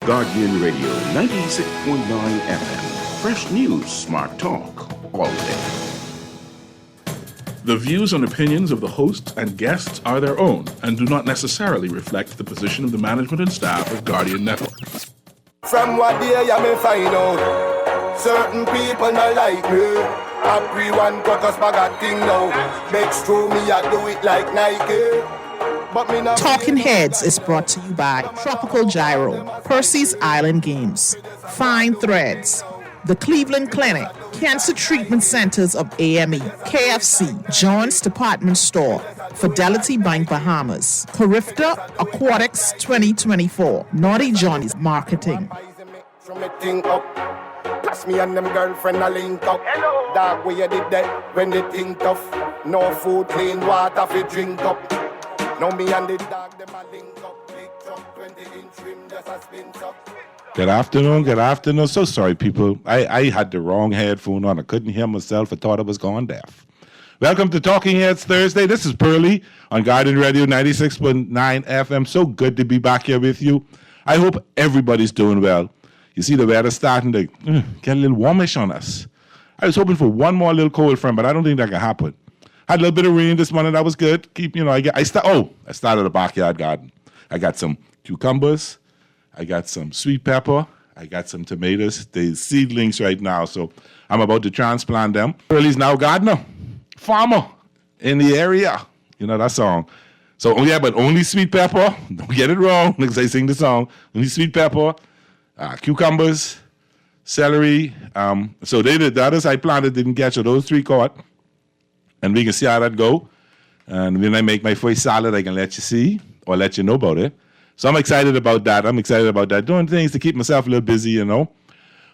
Guardian Radio 96.9 FM. Fresh news, smart talk, all day. The views and opinions of the hosts and guests are their own and do not necessarily reflect the position of the management and staff of Guardian Network. From what day you may find out, certain people not like me. Everyone got us bag of thing now. Makes true me, I do it like Nike. But me not Talking Heads is brought to you by Tropical Gyro, Percy's Island Games, Fine Threads, the Cleveland Clinic, Cancer Treatment Centers of AME, KFC, John's Department Store, Fidelity Bank Bahamas, Carifta Aquatics 2024, Naughty Johnny's Marketing. Plus me and them girlfriend a link up. Dog where you did that when they think tough. No food, clean water fi drink up. Now me and the dog them a link up. Big truck, 20-inch rim just a spin up. Good afternoon. So sorry, people. I had the wrong headphone on. I couldn't hear myself. I thought I was going deaf. Welcome to Talking Heads Thursday. This is Pearly on Guardian Radio 96.9 FM. So good to be back here with you. I hope everybody's doing well. You see the weather starting to get a little warmish on us. I was hoping for one more little cold front, but I don't think that can happen. Had a little bit of rain this morning. That was good. I started a backyard garden. I got some cucumbers. I got some sweet pepper. I got some tomatoes. They're seedlings right now, so I'm about to transplant them. Pearly's now gardener, farmer in the area. You know that song. So, but only sweet pepper. Don't get it wrong because I sing the song. Only sweet pepper, cucumbers, celery. So the others I planted didn't catch, so those three caught. And we can see how that go. And when I make my first salad, I can let you see or let you know about it. So I'm excited about that. Doing things to keep myself a little busy, you know.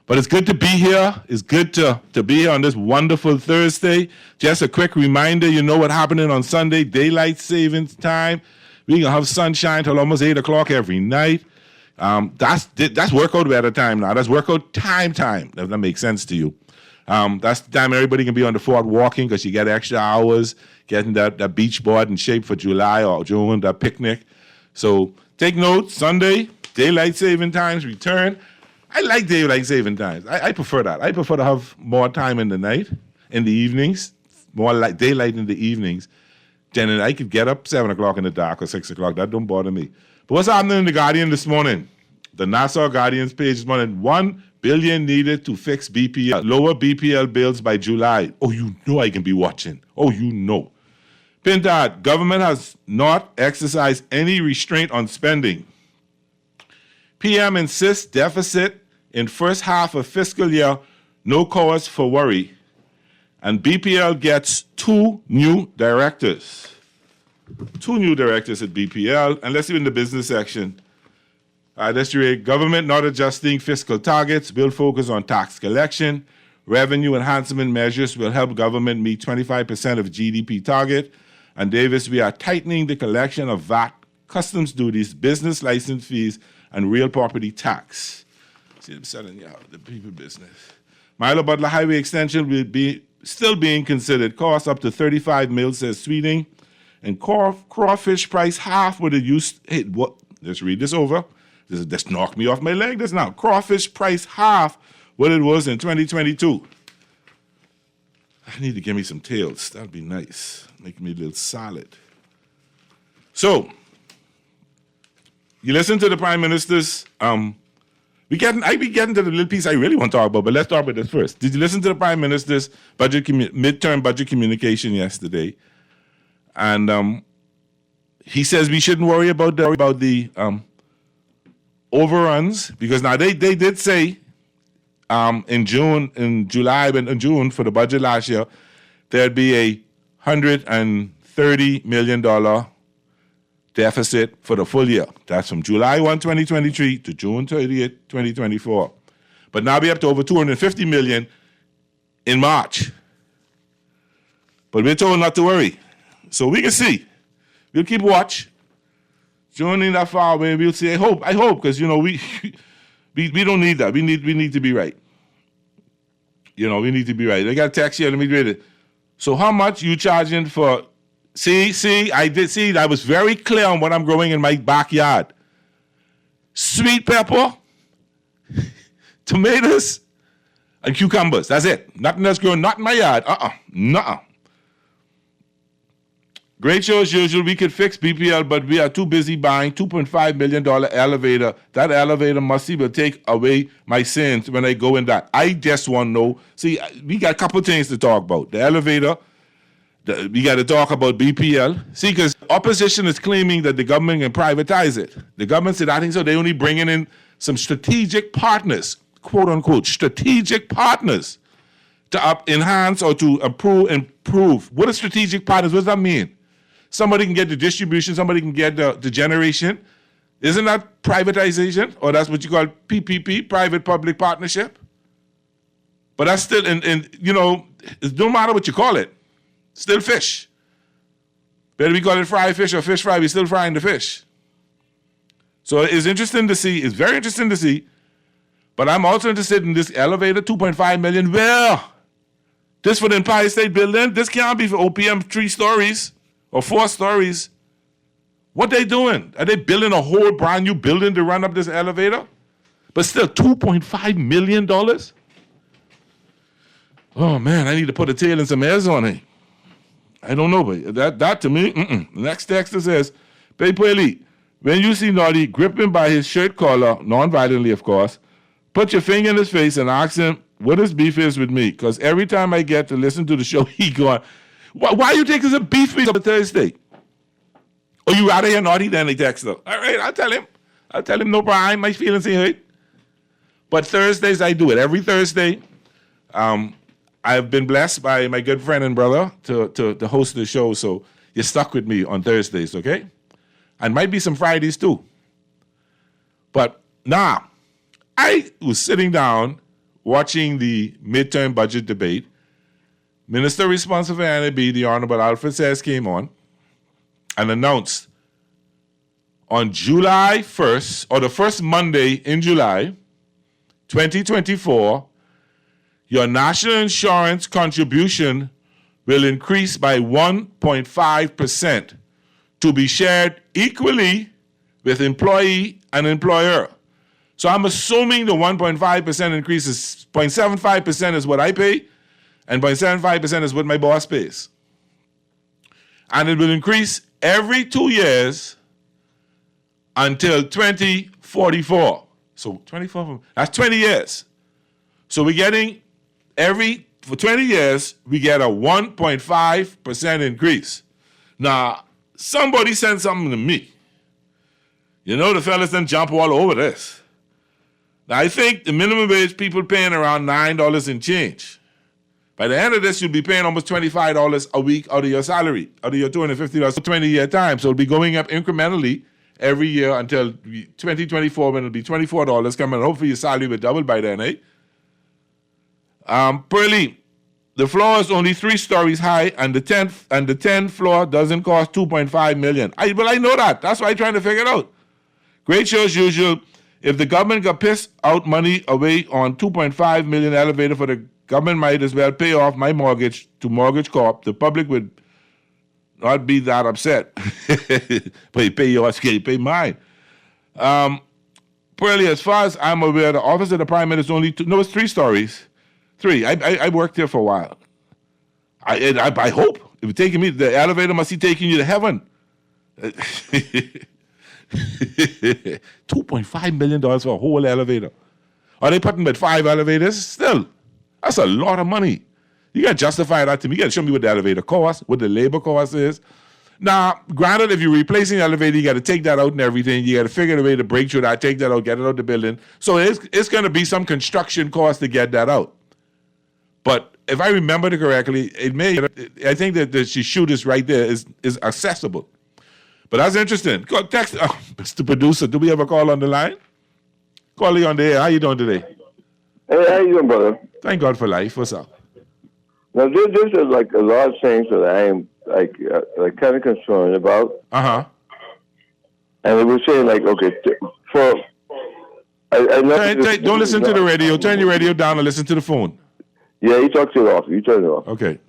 But it's good to be here. It's good to be here on this wonderful Thursday. Just a quick reminder, you know what happening on Sunday, daylight savings time. We're going to have sunshine till almost 8 o'clock every night. That's workout weather time now. That's workout time, if that makes sense to you. That's the time everybody can be on the fort walking because you get extra hours getting that beach board in shape for July or June, that picnic. So take note, Sunday, daylight saving times return. I like daylight saving times. I prefer that. I prefer to have more time in the night, in the evenings, more like daylight in the evenings. Then I could get up 7 o'clock in the dark or 6 o'clock. That don't bother me. But what's happening in the Guardian this morning? The Nassau Guardian's page this morning, $1 billion needed to fix BPL. Lower BPL bills by July. Oh, you know I can be watching. Oh, you know. Pintard, government has not exercised any restraint on spending. PM insists deficit in first half of fiscal year, no cause for worry. And BPL gets two new directors. Two new directors at BPL. And let's see in the business section. Let's read, government not adjusting fiscal targets, will focus on tax collection. Revenue enhancement measures will help government meet 25% of GDP target. And Davis, we are tightening the collection of VAT, customs duties, business license fees, and real property tax. See, I'm selling you out the people business. Milo Butler Highway Extension will be still being considered. Cost up to $35 million, says Sweeting. And crawfish price half what it used. Hey, what? Let's read this over. This knocked me off my leg. This now. Crawfish price half what it was in 2022. I need to give me some tails. That'd be nice. Make me a little salad. So, you listen to the Prime Minister's, I be getting to the little piece I really want to talk about, but let's talk about this first. Did you listen to the Prime Minister's midterm budget communication yesterday? And he says we shouldn't worry about the overruns, because now they did say in June for the budget last year, there'd be a $130 million deficit for the full year. That's from July 1, 2023 to June 30th, 2024. But now we're up to over $250 million in March. But we're told not to worry. So we can see. We'll keep watch. June ain't that far away. We'll see. I hope, because we don't need that. We need to be right. We need to be right. They got a text here. Let me read it. So how much you charging for? I was very clear on what I'm growing in my backyard. Sweet pepper, tomatoes and cucumbers. That's it. Nothing else growing, not in my yard. Nuh-uh. Great show as usual. We could fix BPL, but we are too busy buying $2.5 million elevator. That elevator will take away my sins when I go in that. I just want to know. See, we got a couple of things to talk about. The elevator. We got to talk about BPL. See, because opposition is claiming that the government can privatize it. The government said, I think so. They only bringing in some strategic partners, quote unquote, strategic partners to enhance or to improve. What are strategic partners? What does that mean? Somebody can get the distribution, somebody can get the generation. Isn't that privatization? Or that's what you call PPP, private-public partnership? But that's still, it don't matter what you call it. Still fish. Whether we call it fried fish or fish fry, we're still frying the fish. So it's interesting to see. It's very interesting to see. But I'm also interested in this elevator, $2.5 million. Well, this for the Empire State Building. This can't be for OPM 3 stories. Or 4 stories. What they doing? Are they building a whole brand new building to run up this elevator? But still, $2.5 million? Oh, man, I need to put a tail and some airs on it. I don't know, but that to me, The next text says, Pepeli, when you see Naughty, grip him by his shirt collar, non-violently, of course, put your finger in his face and ask him what his beef is with me. Because every time I get to listen to the show, he going, why you think it's a beef meeting on Thursday? Or you rather hear Naughty than they text her? All right, I'll tell him no problem. My feelings ain't hurt. But Thursdays, I do it. Every Thursday, I've been blessed by my good friend and brother to host the show, so you're stuck with me on Thursdays, okay? And might be some Fridays, too. But now, I was sitting down watching the midterm budget debate. Minister responsible for NAB, the Honorable Alfred Sayers, came on and announced on July 1st, or the first Monday in July, 2024, your national insurance contribution will increase by 1.5% to be shared equally with employee and employer. So I'm assuming the 1.5% increase is 0.75% is what I pay, and 0.75% is what my boss pays. And it will increase every 2 years until 2044. So 24, that's 20 years. So we're getting for 20 years, we get a 1.5% increase. Now, somebody sent something to me. The fellas done jump all over this. Now, I think the minimum wage people paying around $9 and change. By the end of this, you'll be paying almost $25 a week out of your salary, out of your $250 for 20-year time. So it'll be going up incrementally every year until 2024, when it'll be $24 coming. Hopefully your salary will double by then, eh? Pearly, the floor is only 3 stories high, and the 10th floor doesn't cost $2.5 million. I know that. That's why I'm trying to figure it out. Great show as usual. If the government got pissed out money away on $2.5 million elevator for the government, might as well pay off my mortgage to Mortgage Corp. The public would not be that upset. But you pay yours, you pay mine. Pearly, as far as I'm aware, the office of the Prime Minister it's 3 stories. 3. I worked there for a while. I hope. If it's taking me, the elevator must be taking you to heaven. $2.5 million for a whole elevator. Are they putting with 5 elevators? Still, that's a lot of money. You got to justify that to me. You got to show me what the elevator costs, what the labor cost is. Now, granted, if you're replacing the elevator, you got to take that out and everything. You got to figure a way to break through that, take that out, get it out the building. So it's going to be some construction cost to get that out. But if I remember it correctly, I think that the shoot is right there, is accessible. But that's interesting. Text, Mr. Producer, do we have a call on the line? Call you on the air. How you doing today? Hey, how you doing, brother? Thank God for life. What's up? Now, this is like a lot of things that I am like kind of concerned about. Uh-huh. And they were saying like, okay, don't listen to the radio. Turn your radio down and listen to the phone. Yeah, you talk to it off. You turn it off. Okay.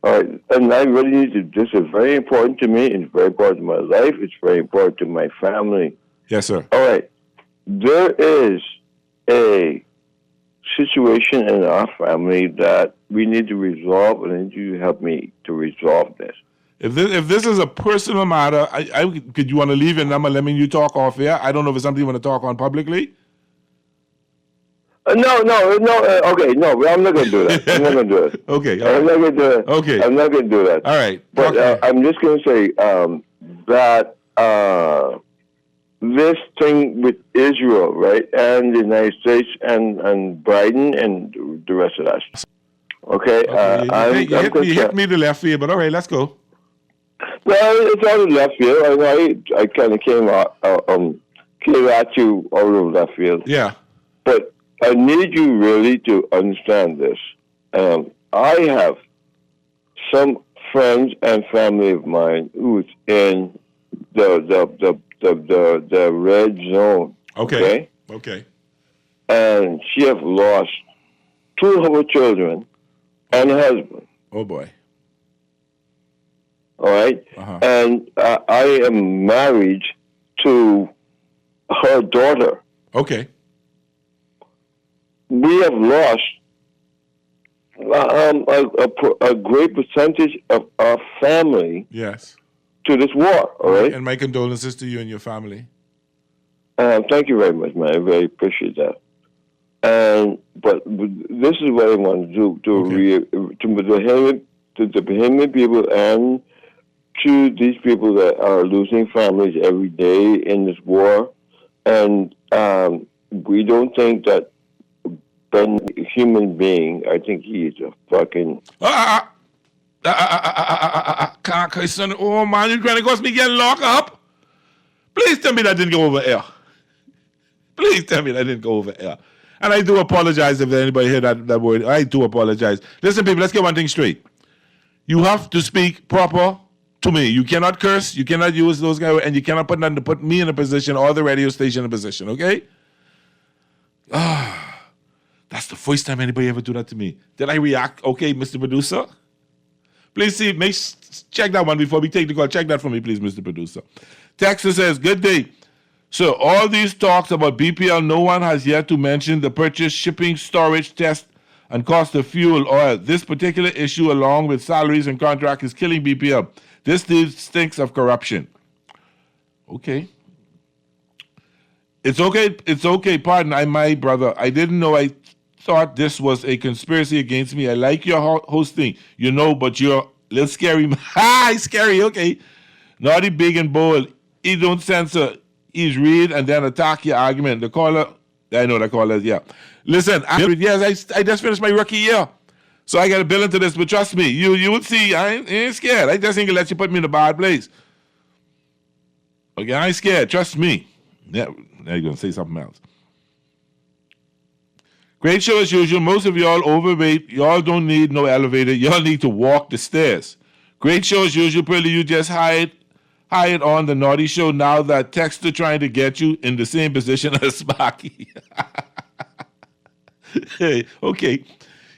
All right. And I really need to, this is very important to me. It's very important to my life. It's very important to my family. Yes, sir. All right. There is a situation in our family that we need to resolve, and I need you to help me to resolve this. If this is a personal matter, could you want to leave your number? Let me you talk off air. I don't know if it's something you want to talk on publicly. No. Okay, no, I'm not going to do that. I'm not going to do it. Okay, I'm not going to do it. Okay, I'm not going to do that. All right, But I'm just going to say that this thing with Israel, right, and the United States and Biden and the rest of that. Okay, you hit me the left field, but all right, let's go. Well, it's out of left field. I kind of came at you out of left field. Yeah. But I need you really to understand this. I have some friends and family of mine who's in the red zone. Okay. And she have lost 2 of her children and her husband. Oh boy. All right. Uh-huh. And I am married to her daughter. Okay. We have lost a great percentage of our family. Yes. To this war. All right. And my condolences to you and your family. Thank you very much, man. I very appreciate that. But this is what I want to do to the Bahamian people and to these people that are losing families every day in this war. And we don't think that Ben a human being. I think he is a fucking... Oh man, you're trying to cause me getting locked up? Please tell me that didn't go over air. Please tell me that didn't go over air. And I do apologize if anybody heard that word. I do apologize. Listen, people, let's get one thing straight. You have to speak proper to me. You cannot curse. You cannot use those guys, and you cannot put me in a position or the radio station in a position, okay? That's the first time anybody ever do that to me. Did I react? Okay, Mr. Producer? Please check that one before we take the call. Check that for me, please, Mr. Producer. Texas says, good day. So all these talks about BPL, no one has yet to mention the purchase, shipping, storage, test, and cost of fuel oil. This particular issue, along with salaries and contract, is killing BPL. This stinks of corruption. Okay. It's okay. Pardon, I'm my brother. I didn't know. I thought this was a conspiracy against me. I like your hosting, but you're a little scary. He's scary, okay. Naughty, big, and bold. He don't censor. He's read and then attack your argument. The caller, I know the caller, yeah. Listen, I just finished my rookie year. So I got to bill into this, but trust me, you would see, I ain't scared. I just ain't gonna let you put me in a bad place. Okay, I ain't scared. Trust me. Yeah, now you're gonna say something else. Great show as usual. Most of y'all overweight. Y'all don't need no elevator. Y'all need to walk the stairs. Great show as usual. Pearly, you just hired on the Naughty Show now that Texter trying to get you in the same position as Sparky. Hey, okay.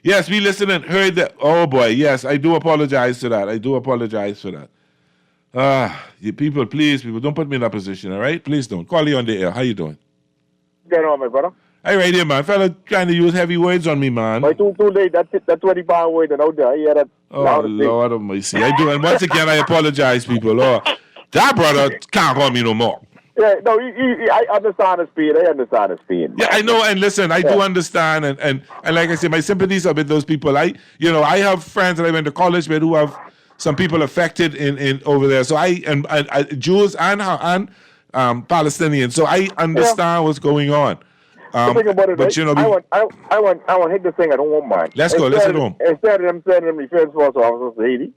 Yes, we listened and heard that. Oh, boy. Yes, I do apologize for that. You people, please, don't put me in that position, all right? Please don't. Call you on the air. How you doing? Get on, my brother. Hey, right here, man. Fella trying to use heavy words on me, man. But too late. That's 20-pound word and out there. Yeah, that. Oh, Lord of mercy. I do. And once again, I apologize, people. Oh, that brother can't call me no more. Yeah, no, I understand his pain. Yeah, I know, and listen, I do understand, and like I said, my sympathies are with those people. I have friends that I went to college with who have some people affected in over there. So I Jews and Palestinians. So I understand what's going on. Think about it, but right? I want to hit this thing. I don't want mine. Let's go. Let's hit home. Instead of them sending them defense force officers to Haiti,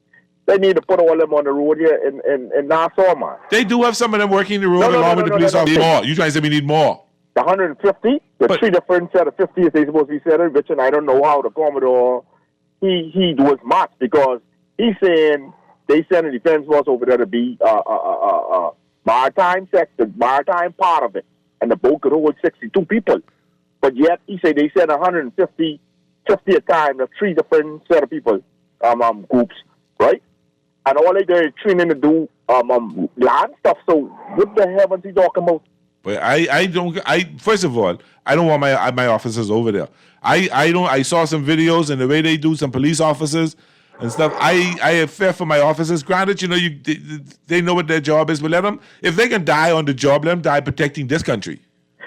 they need to put all of them on the road here in Nassau, man. They do have some of them working the road along with the police officers. More. You trying to say we need more? The 150, three different set of 50 they supposed to be settled, which and I don't know how the Commodore he was matched because he's saying they send a defense force over there to be maritime part of it, and the boat could hold 62 people. But yet he said they send 150 a time to 3 different set of people, groups, right? And all they do is training to do land stuff. So what the hell is he talking about? But I don't. First of all, I don't want my officers over there. I don't. I saw some videos and the way they do some police officers and stuff. I have fear for my officers. Granted, they know what their job is, but let them. If they can die on the job, let them die protecting this country.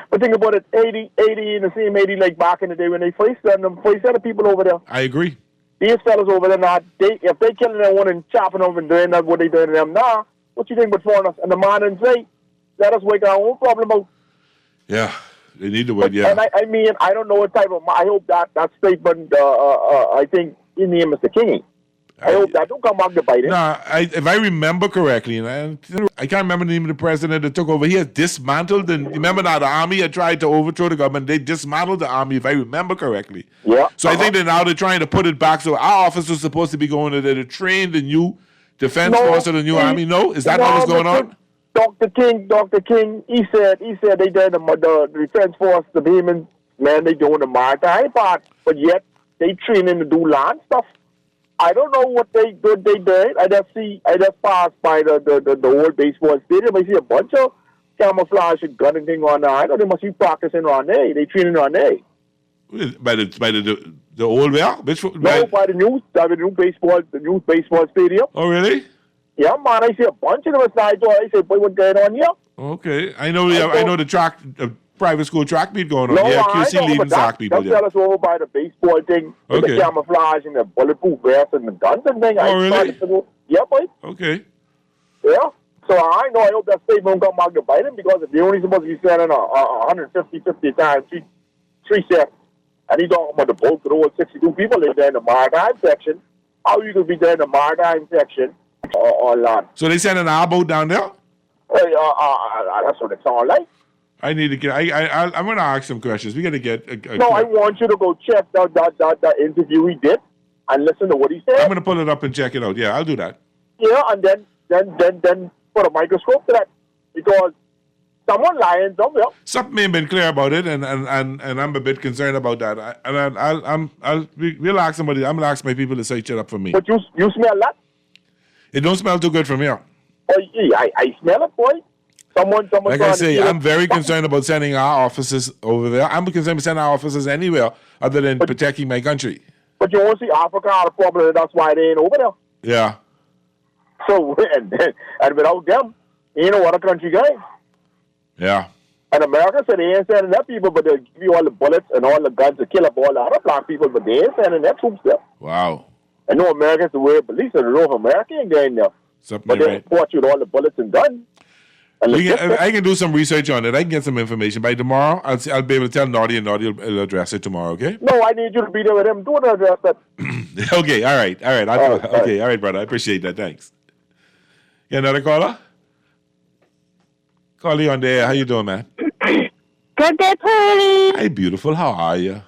But think about it, 80 in the same 80 like back in the day when they first sent the people over there. I agree. These fellas over there now, if they killing them one and chopping them and doing that, what they doing to them now, what you think but foreigners? And the man and say, let us work our own problem out. Yeah, they need to work, yeah. And I mean, I don't know what type of, I hope that statement, I think his name is the King. I hope that don't come back to bite him. Nah, if I remember correctly, and I can't remember the name of the president that took over. He has dismantled, and remember now the army had tried to overthrow the government. They dismantled the army, if I remember correctly. Yeah. So I think that now they're trying to put it back. So our officers are supposed to be going there to train the new defense force of the new army. No, is that what's going on? Dr. King, he said they did the defense force, the Bahamian, man, they doing the maritime part, but yet they training to do land stuff. I don't know what they did. I just passed by the old baseball stadium. I see a bunch of camouflage and gunning thing on there. I know they must be practicing on there. They training on there. By the old where? Which? No, by the new baseball stadium. Oh, really? Yeah, man. I see a bunch of them inside. I say, boy, what's going on here? Okay, I know the track. Private school track meet going on. No, yeah, QC leading track people. That's us over by the baseball thing, with the camouflage and the bulletproof vests and the guns and things. Oh, really? Yeah, boy. Okay. Yeah. So I hope that statement won't come back to bite him, because if they're only supposed to be sending 150 times, three sets, and he's talking about the boat to the 62 people in there in the maritime section, how you could be there in the maritime section on land? So they sending our boat down there? That's what it sounds like. I need to get. I'm going to ask some questions. We got to get. I want you to go check that interview he did and listen to what he said. I'm going to pull it up and check it out. Yeah, I'll do that. Yeah, and then put a microscope to that, because someone lying somewhere. Something ain't been clear about it, and I'm a bit concerned about that. We'll ask somebody. I'm going to ask my people to search it up for me. But you smell that? It don't smell too good from here. Oh, yeah, I smell it, boy. Someone. Like I say, I'm very concerned about sending our officers over there. I'm concerned about sending our officers anywhere other than protecting my country. But you won't see Africa had a problem, that's why they ain't over there. Yeah. So, and without them, ain't no other country going. Yeah. And America said they ain't sending their people, but they'll give you all the bullets and all the guns to kill up all the other black people, but they ain't sending their troops there. Wow. I know Americans the way police are the North America ain't going there. But they support you with all the bullets and guns. I can do some research on it. I can get some information. By tomorrow, I'll be able to tell Naughty, and Naughty will address it tomorrow, okay? No, I need you to be there with him. Do not address that. Okay, all right. All right, brother. I appreciate that. Thanks. You another caller? Call you on there. How you doing, man? Good day, Pearlie. Hi, beautiful. How are you?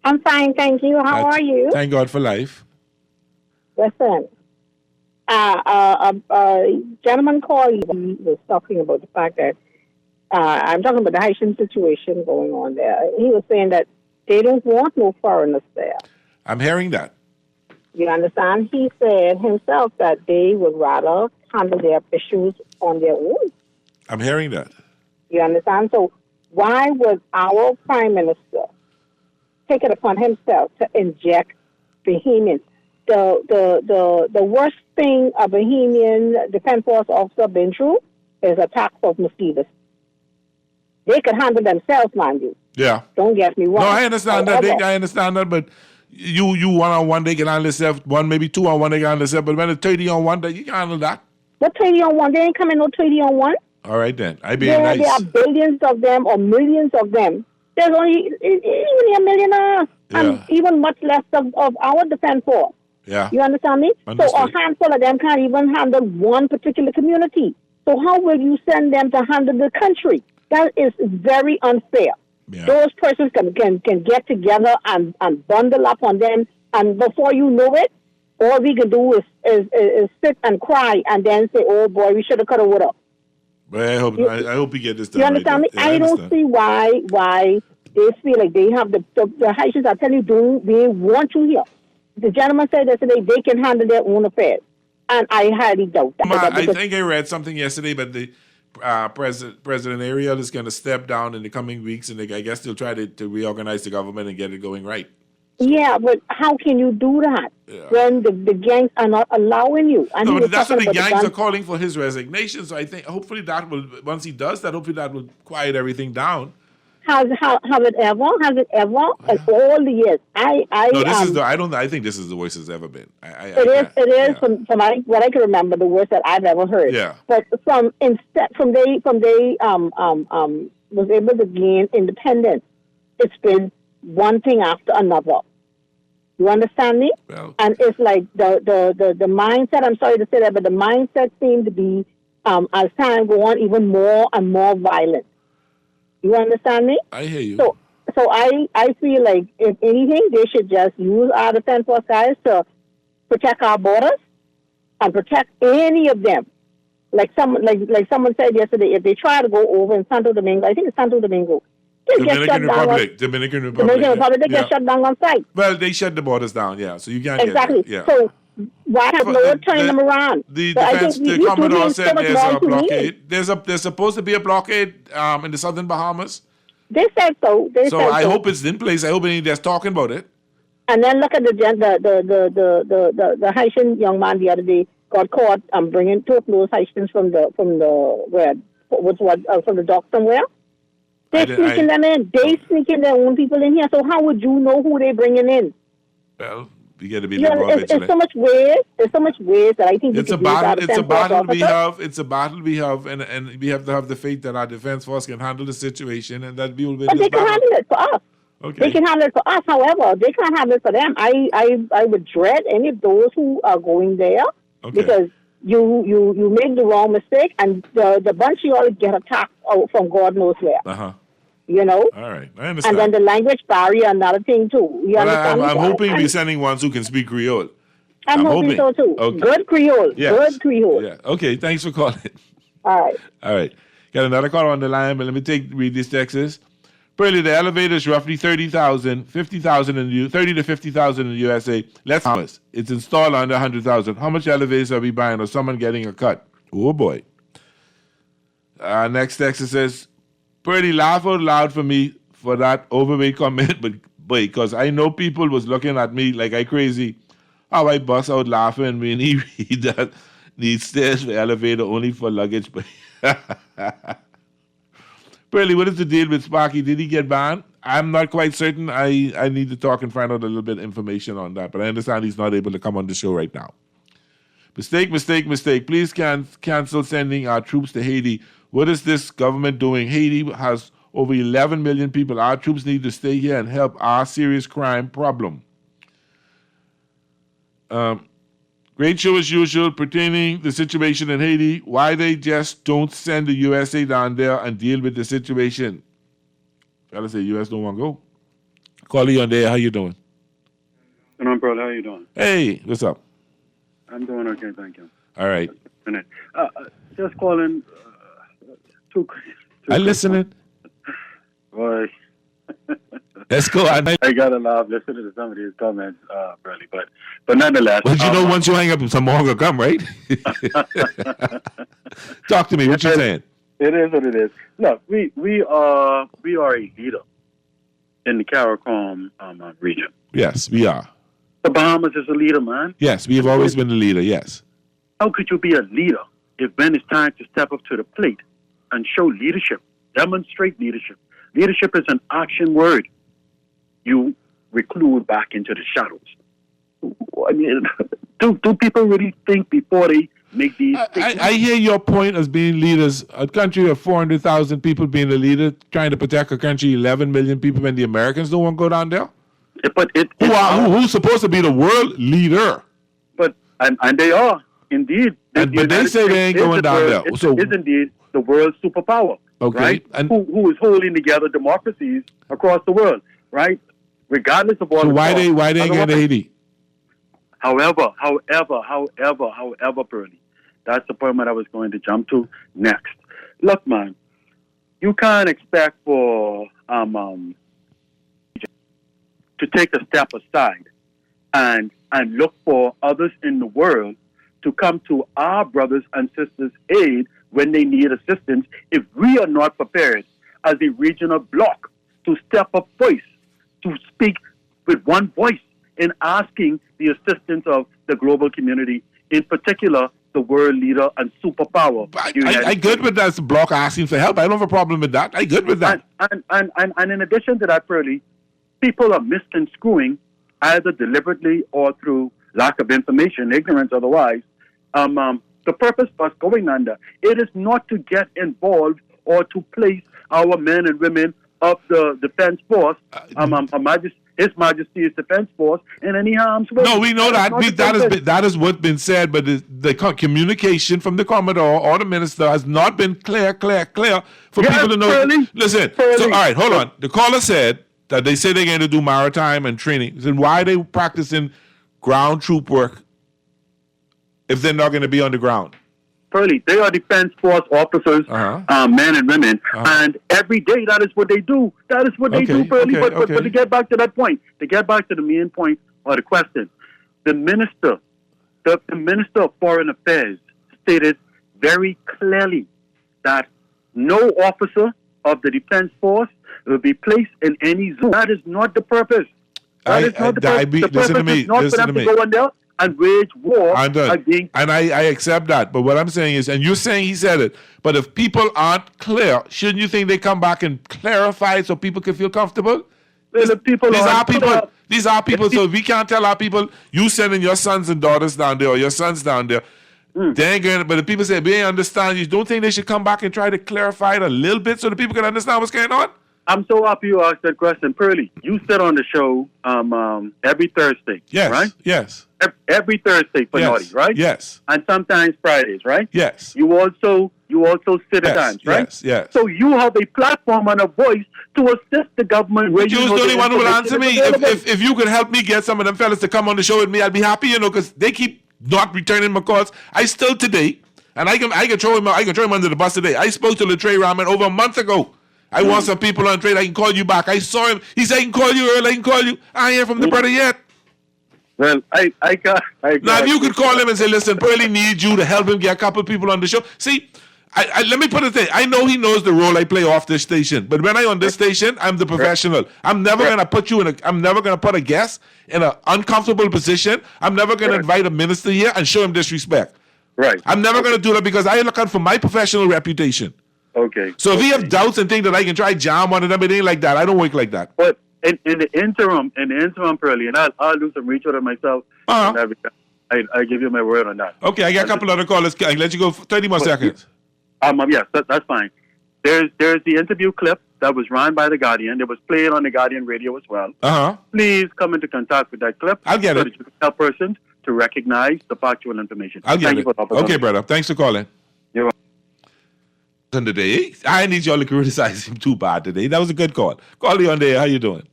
I'm fine, thank you. How are you? Thank God for life. Listen, a gentleman called. He was talking about the fact that I'm talking about the Haitian situation going on there. He was saying that they don't want no foreigners there. I'm hearing that. You understand? He said himself that they would rather handle their issues on their own. I'm hearing that. You understand? So why would our Prime Minister take it upon himself to inject Bahamian? The worst thing a Bahamian Defense Force officer been through is attacks of mosquitoes. They could handle themselves, mind you. Yeah. Don't get me wrong. No, I understand that. I understand that, but you 1-on-1, they can handle themselves. One, maybe 2-on-1, they can handle themselves. But when it's 30-on-1, you can handle that. What 30-on-1? They ain't coming no 30-on-1. All right, then. I be nice. There are billions of them or millions of them. There's only a millionaire and even much less of our defense force. Yeah. You understand me? Understood. So a handful of them can't even handle one particular community. So how will you send them to handle the country? That is very unfair. Yeah. Those persons can get together and bundle up on them, and before you know it, all we can do is sit and cry and then say, "Oh boy, we should have cut a wood up." But I hope you get this done. You understand right me? I don't see why they feel like they have the Haitians. I tell you, they want you here. The gentleman said yesterday they can handle their own affairs, and I highly doubt that. I think I read something yesterday, but President Ariel is going to step down in the coming weeks, and I guess they'll try to reorganize the government and get it going right. Yeah, but how can you do that when the gangs are not allowing you? And No, he but was that's what talking the about gangs the are guns. calling for his resignation. So I think hopefully that will, once he does that, hopefully that will quiet everything down. Has it ever? In all the years, No, this is I think this is the worst it's ever been. It is from what I can remember, the worst that I've ever heard. Yeah. But from they was able to gain independence, it's been one thing after another. You understand me? Well, And it's like the mindset. I'm sorry to say that, but the mindset seemed to be as time go on, even more and more violent. You understand me? I hear you. So I feel like if anything, they should just use our defense force guys to protect our borders and protect any of them. Like someone said yesterday, if they try to go over in Santo Domingo, I think it's Santo Domingo, they get shut down. Dominican Republic, they get shut down on site. Well, they shut the borders down, yeah. So you can't Exactly. get that. Yeah. So why have no turning them around? The So I defense, think the we Commodore doing said so much there's more a to me. blockade. There's supposed to be a blockade in the southern Bahamas. They said so. So I hope it's in place. I hope they're talking about it. And then look at the Haitian young man the other day got caught bringing two of those Haitians from the dock somewhere. They're sneaking them in. They sneaking their own people in here. So how would you know who they're bringing in? Well, you got to be a little more It's vigilant. so much ways. There's so much ways that I think It's a battle. It's a battle we have. It's a battle we have, and we have to have the faith that our defense force can handle the situation, and that we will win But this they can battle. handle it for us. Okay. They can handle it for us. However, they can't handle it for them. I would dread any of those who are going there because you make the wrong mistake, and the bunch of y'all get attacked from God knows where. You know. All right, I understand. And then the language barrier, another thing too. You understand? I'm hoping we're sending ones who can speak Creole. I'm hoping so too. Okay. Good Creole. Yes. Good Creole. Yeah. Okay. Thanks for calling. All right. All right. Got another call on the line, but let me read this Texas. Pearly, the elevator is roughly 30,000 to 50,000 in the USA. Let's honest. It's installed under 100,000. How much elevators are we buying, or someone getting a cut? Oh boy. Next Texas says, Pearly, laugh out loud for me for that overweight comment, but because I know people was looking at me like I crazy. How I bust out laughing when he read that needs stairs for elevator only for luggage. Pearly, what is the deal with Sparky? Did he get banned? I'm not quite certain. I need to talk and find out a little bit of information on that, but I understand he's not able to come on the show right now. Mistake. Please cancel sending our troops to Haiti. What is this government doing? Haiti has over 11 million people. Our troops need to stay here and help our serious crime problem. Great show as usual pertaining the situation in Haiti. Why they just don't send the USA down there and deal with the situation? Fella say US don't want to go. Callie on there, how you doing? And I'm Pearl, how you doing? Hey, what's up? I'm doing okay, thank you. All right. Just calling. I listening. Boy. Let's go. I gotta laugh listening to some of these comments, really, but nonetheless. But you know, once you hang up, some more will come, right? Talk to me. What you saying? It is what it is. Look, we are a leader in the CARICOM region. Yes, we are. The Bahamas is a leader, man. Yes, we have always been the leader. Yes. How could you be a leader if when it's time to step up to the plate and show leadership, demonstrate leadership? Leadership is an action word. You reclude back into the shadows. I mean, do people really think before they make these statements? I hear your point as being leaders. A country of 400,000 people being a leader, trying to protect a country 11 million people when the Americans don't want to go down there? But who's supposed to be the world leader? But and they are indeed. But they say they ain't going down there. So is indeed the world's superpower. Okay. Right? And who is holding together democracies across the world, right? Regardless of all. So why they ain't going to Haiti? However, Bernie, that's the point that I was going to jump to next. Look, man, you can't expect for to take a step aside and look for others in the world to come to our brothers and sisters' aid when they need assistance if we are not prepared as a regional bloc to step up voice, to speak with one voice in asking the assistance of the global community, in particular the world leader and superpower. I good with that block asking for help. I don't have a problem with that. I good with that. And in addition to that, Pearlie, people are misconstruing, either deliberately or through lack of information, ignorance otherwise, the purpose for us going under. It is not to get involved or to place our men and women of the Defense Force, His Majesty's Defense Force, in any harm's way. No, we know that. That is what's been said, but the communication from the Commodore or the Minister has not been clear for people to know. Pearlie, Listen, Pearlie. so all right, hold on. The caller said that they say they're going to do maritime and training. Then why are they practicing ground troop work if they're not going to be on the ground? Pearlie, they are Defense Force officers, men and women, and every day that is what they do. That is what they do, Pearlie. But to get back to that point, to get back to the main point or the question, the Minister of Foreign Affairs stated very clearly that no officer of the Defense Force will be placed in any zone. That is not the purpose. That is not the purpose. The purpose is not for them to go in there and wage war against. And I accept that. But what I'm saying is, and you're saying he said it, but if people aren't clear, shouldn't you think they come back and clarify it so people can feel comfortable? Well, These are people. So if we can't tell our people, you sending your sons and daughters down there or your sons down there, they ain't gonna, but if people say we ain't understand, you don't think they should come back and try to clarify it a little bit so the people can understand what's going on? I'm so happy you asked that question. Pearlie, you sit on the show every Thursday, right? Yes. Every Thursday for Naughty, right? Yes. And sometimes Fridays, right? Yes. You also sit at times, right? Yes. So you have a platform and a voice to assist the government. But you're the only one who will answer me. If you could help me get some of them fellas to come on the show with me, I'd be happy, because they keep not returning my calls. I still today, and I can throw him under the bus today. I spoke to Latrey Rahman over a month ago. I want some people on trade. I can call you back. I saw him. He said, I can call you early. I can call you. I ain't hear from the brother yet. Well, I got. Now, if you could call him and say, listen, Pearlie needs you to help him get a couple people on the show. See, let me put it this. I know he knows the role I play off this station. But when I'm on this station, I'm the professional. I'm never going to put I'm never going to put a guest in an uncomfortable position. I'm never going to invite a minister here and show him disrespect. Right. I'm never going to do that because I look out for my professional reputation. Okay. So if he have doubts and think that I can try jam one of them, it ain't like that. I don't work like that. But in the interim, Pearlie, and I'll do some research on myself. And I give you my word on that. Okay, I got a couple other callers. I let you go for 30 more seconds. Yes, that's fine. There's the interview clip that was run by The Guardian. It was played on The Guardian radio as well. Please come into contact with that clip. I'll get it. That you can help persons to recognize the factual information. I'll get it. Okay, brother. Thanks for calling. You're welcome. Today, I need y'all to criticize him too bad today. That was a good call. Call you on there. How you doing?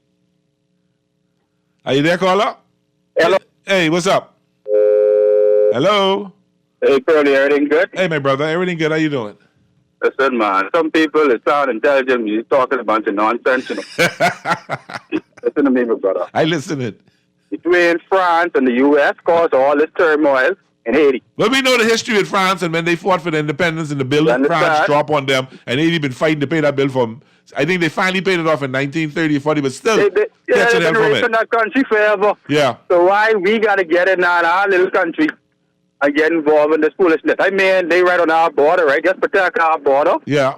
Are you there, caller? Hello. Hey, what's up? Hello. Hey, Pearlie, everything good? Hey, my brother. Everything good? How you doing? Listen, man, some people sound intelligent. You're talking a bunch of nonsense, Listen to me, my brother. I listen it. Between France and the U.S. caused all this turmoil in Haiti. Well, we know the history of France, and when they fought for the independence and the bill in France dropped on them, and Haiti been fighting to pay that bill from. I think they finally paid it off in 1930 or 40, but still catching them from it. In that country forever. Yeah. So why we got to get in our little country and get involved in this foolishness? I mean, they right on our border, right? Just protect our border. Yeah.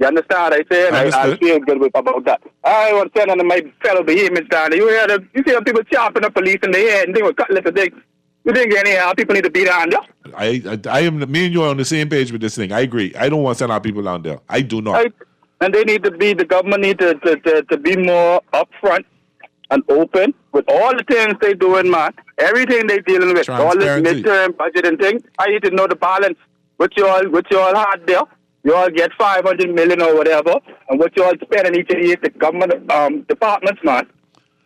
You understand what I say? I feel good about that. I want to send on my fellow behemoths down there. You see people chopping the police in the head and they were cutting the thing. You think anyhow people need to be down there? I am. Me and you are on the same page with this thing. I agree. I don't want to send our people down there. I do not. And they need to be. The government need to be more upfront and open with all the things they doing, man. Everything they dealing with, all this midterm budget and things. I need to know the balance. What you all had there. You all get 500 million or whatever, and what you all spend in each of these the government departments, man.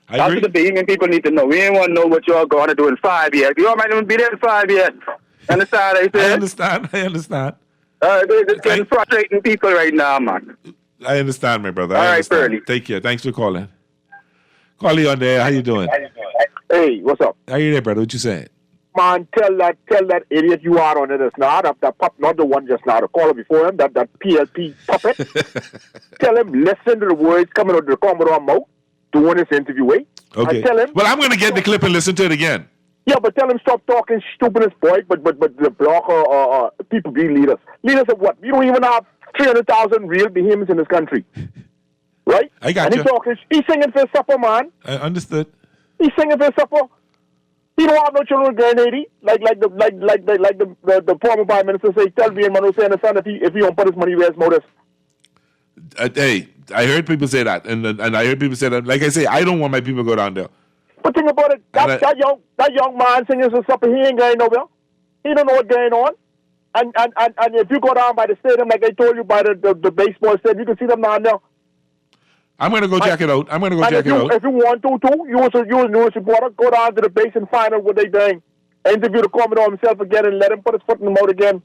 That's what the Bahamian people need to know. We ain't want to know what you all going to do in 5 years. You all might even be there in 5 years. Understand what I said? I understand. They're just getting frustrating people right now, man. I understand, my brother. All right, Pearlie. Take care. Thanks for calling. Call you on there. How you doing? Hey, what's up? How you there, brother? What you saying? man, tell that idiot you are on it is not that pup, not the one just now, the caller before him, that PLP puppet. Tell him, listen to the words coming out of the Commodore mouth doing this interview, eh? Okay. And tell him. Well, I'm going to get the clip and listen to it again. Yeah, but tell him stop talking stupidness, boy. But the block people be leaders. Leaders of what? You don't even have 300,000 real behemoths in this country, right? I got you. And he's singing for his supper, man. I understood. He's singing for his supper. He don't have no children in Grenada, like the former Prime Minister say. Tell me, man, saying the son if he don't put his money where his mouth is. Hey, I heard people say that, and I heard people say that. Like I say, I don't want my people to go down there. But think about it. That young man singing for supper, he ain't going nowhere. He don't know what's going on. And if you go down by the stadium, like I told you, by the baseball stadium, you can see them down there. I'm going to go check it out. If you want to, too, you as a news reporter, go down to the base and find out what they're doing. Interview the Commodore himself again and let him put his foot in the mouth again.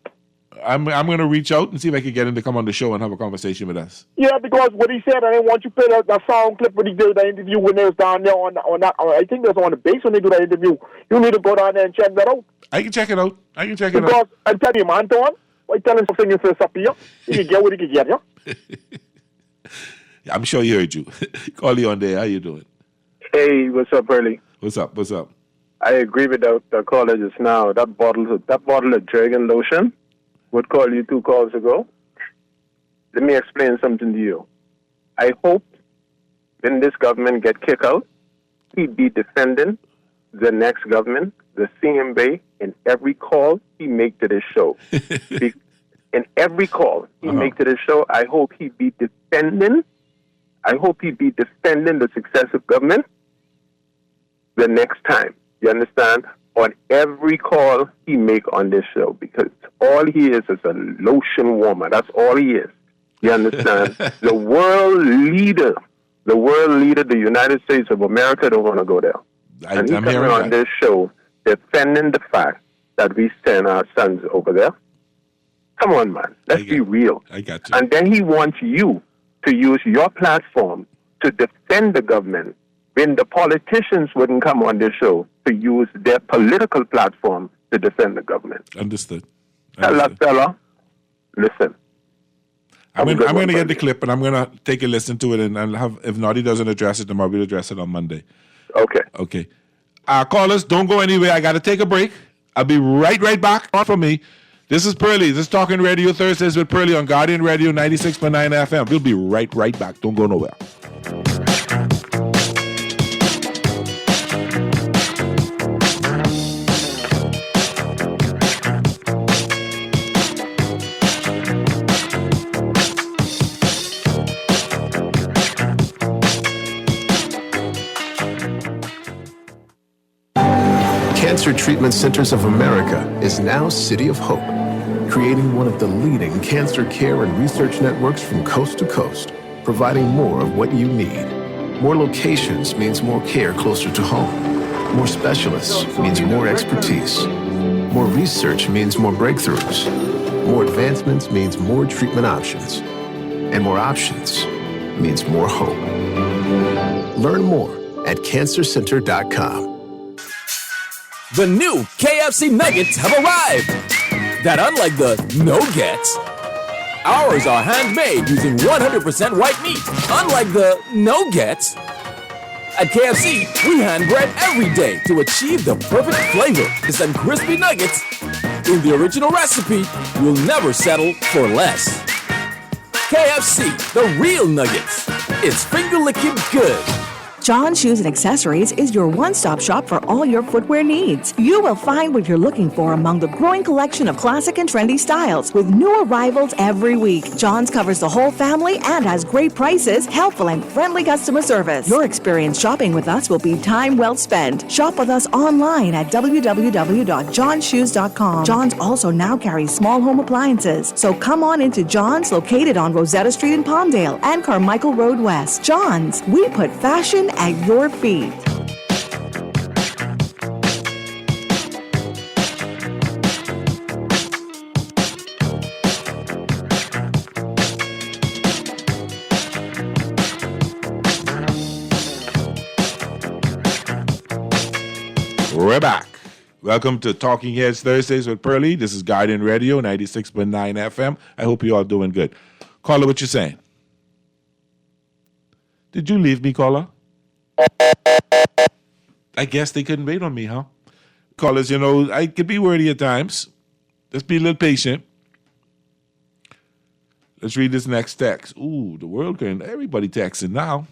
I'm going to reach out and see if I can get him to come on the show and have a conversation with us. Yeah, because what he said, I didn't want you to play that sound clip when he did the interview when they was down there on that. I think that's on the base when they do that interview. You need to go down there and check that out. I can check it out. Because I tell you, man, Anton, I tell him something for up here. He can get what he can get, yeah? I'm sure he heard you. Call you on there. How you doing? Hey, what's up, Early? What's up? I agree with the caller just now. That bottle of Dragon lotion would call you 2 calls ago. Let me explain something to you. I hope when this government get kicked out, he be defending the next government, the CMB, in every call he make to this show. In every call he make to this show, I hope he be defending the successive government the next time. You understand? On every call he make on this show, because all he is a lotion warmer. That's all he is. You understand? The world leader, the United States of America, don't want to go there. And he's coming on this show defending the fact that we send our sons over there. Come on, man. Let's be real. I got you. And then he wants you to use your platform to defend the government when the politicians wouldn't come on this show to use their political platform to defend the government. Understood. Fella, listen. I'm going to get the clip and I'm going to take a listen to it, and I'll have, if Naughty doesn't address it, then I'll address it on Monday. Okay. Callers, don't go anywhere. I got to take a break. I'll be right back. Not from me. This is Pearly. This is Talking Radio Thursdays with Pearly on Guardian Radio 96.9 FM. We'll be right back. Don't go nowhere. Cancer Treatment Centers of America is now City of Hope, creating one of the leading cancer care and research networks from coast to coast, providing more of what you need. More locations means more care closer to home. More specialists means more expertise. More research means more breakthroughs. More advancements means more treatment options. And more options means more hope. Learn more at cancercenter.com. The new KFC nuggets have arrived. That unlike the no-gets, ours are handmade using 100% white meat. Unlike the no-gets, at KFC, we hand bread every day to achieve the perfect flavor to send crispy nuggets. In the original recipe, you'll never settle for less. KFC, the real nuggets. It's finger-licking good. John Shoes and Accessories is your one-stop shop for all your footwear needs. You will find what you're looking for among the growing collection of classic and trendy styles with new arrivals every week. John's covers the whole family and has great prices, helpful and friendly customer service. Your experience shopping with us will be time well spent. Shop with us online at www.johnshoes.com. John's also now carries small home appliances. So come on into John's, located on Rosetta Street in Palmdale and Carmichael Road West. John's, we put fashion at your feet. We're back. Welcome to Talking Heads Thursdays with Pearlie. This is Guardian Radio, 96.9 FM. I hope you all doing good. Caller, what you saying? Did you leave me, caller? I guess they couldn't wait on me, huh? Callers, I could be wordy at times. Let's be a little patient. Let's read this next text. Ooh, the world can. Everybody texting now.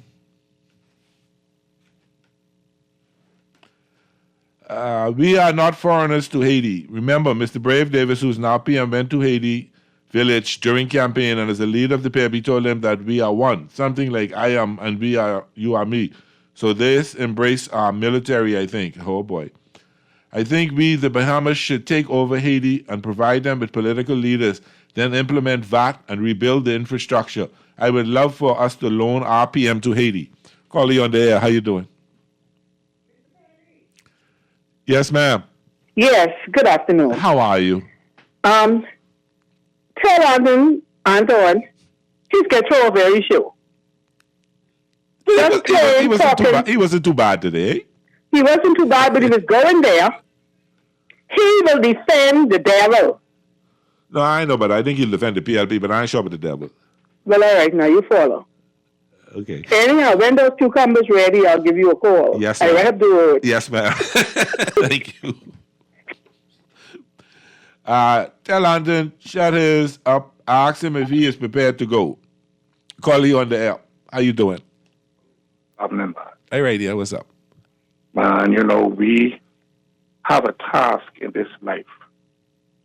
We are not foreigners to Haiti. Remember, Mr. Brave Davis, who's now PM, went to Haiti village during campaign, and as the leader of the PRB told them that we are one. Something like I am and we are, you are me. So this embrace our military, I think. Oh, boy. I think we, the Bahamas, should take over Haiti and provide them with political leaders, then implement VAT and rebuild the infrastructure. I would love for us to loan our PM to Haiti. Call you on the air. How you doing? Yes, ma'am. Yes, good afternoon. How are you? Tell Anton, he's get through very show. He wasn't too bad today. He wasn't too bad, but he was going there. He will defend the devil. No, I know, but I think he'll defend the PLP, but I ain't sure about the devil. Well, all right, now you follow. Okay. Anyhow, when those cucumbers ready, I'll give you a call. Yes, ma'am. I have to. Yes, ma'am. Thank you. Tell Anton, shut his up. Ask him if he is prepared to go. Call you on the air. How you doing? Man. Hey, radio, what's up? Man, we have a task in this life.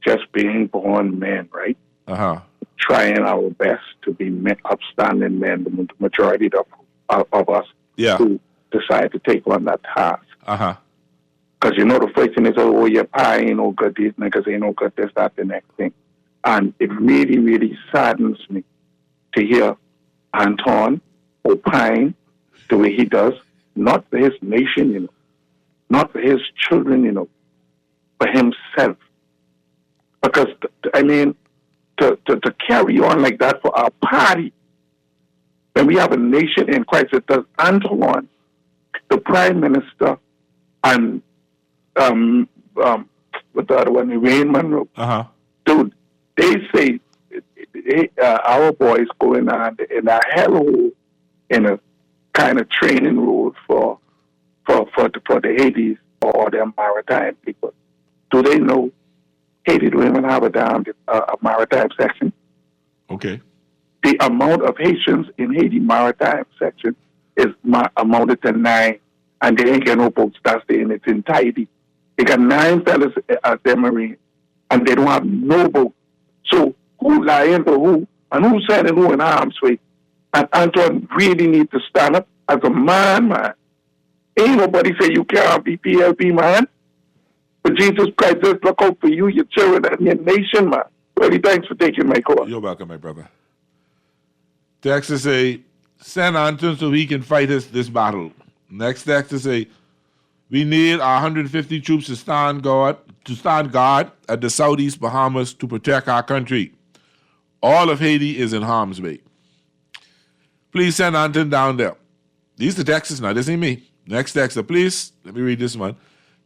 Just being born men, right? Uh-huh. Trying our best to be men, upstanding men, the majority of us who decide to take on that task. Uh-huh. Because the first thing is, oh, your pie ain't no good, these niggas ain't no good, this, that, the next thing. And it really, really saddens me to hear Anton opine the way he does, not for his nation, not for his children, for himself. Because, to carry on like that for our party, when we have a nation in crisis, does Anton, the Prime Minister, and what the other one, Wayne Monroe, dude, they say our boys going on in a hellhole in a kind of training road for the Haitis or the maritime people. Do they know Haiti don't even have a maritime section? Okay. The amount of Haitians in Haiti maritime section is amounted to 9, and they ain't get no boats. That's in its entirety. They got 9 fellas at their marine, and they don't have no boat. So who lying to who, and who's sending who in harm's way? And Anton really needs to stand up as a man. Ain't nobody say you can't be PLP, man. But Jesus Christ, just look out for you, your children, and your nation, man. Really, thanks for taking my call. You're welcome, my brother. Text to say, send Anton so he can fight this battle. Next text to say, we need our 150 troops to stand guard at the Southeast Bahamas to protect our country. All of Haiti is in harm's way. Please send Anton down there. These are the texts now. This ain't me. Next text, please. Let me read this one.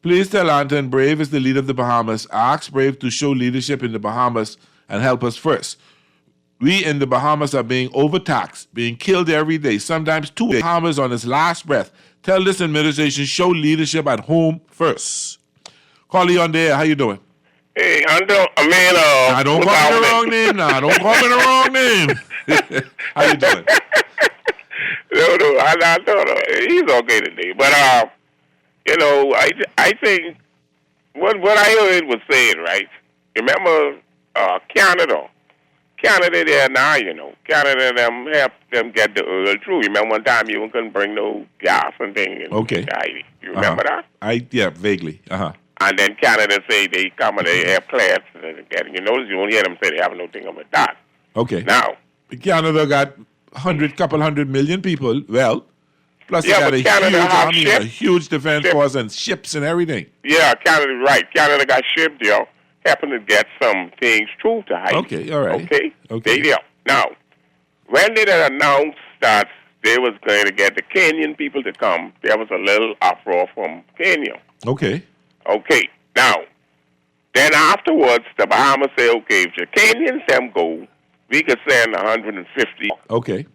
Please tell Anton Brave is the leader of the Bahamas. Ask Brave to show leadership in the Bahamas and help us first. We in the Bahamas are being overtaxed, being killed every day, sometimes 2 Bahamas on his last breath. Tell this administration, show leadership at home first. Call you on there. How you doing? Hey, Anton, I don't call me the wrong name now. Don't call me the wrong name. How you doing? No, I thought he's okay today. But, I think what I heard was saying, right? Remember Canada? Canada there now, Canada them help them get the oil through. Remember one time you couldn't bring no gas and things. Okay. You remember that? Yeah, vaguely. Uh-huh. And then Canada say they come and they have plants and getting. You notice you don't hear them say they have no thing about that. Okay. Now Canada got couple hundred million people. Well, plus they got a huge army, a huge defense force, and ships and everything. Yeah, Canada, right. Canada got ships there, happen to get some things through to Haiti. Okay, all right. Okay. They there. Now, when they announced that they was going to get the Kenyan people to come, there was a little uproar from Kenya. Okay. Okay. Now, then afterwards, the Bahamas say, okay, if the Kenyans them go, we could send 150. Okay.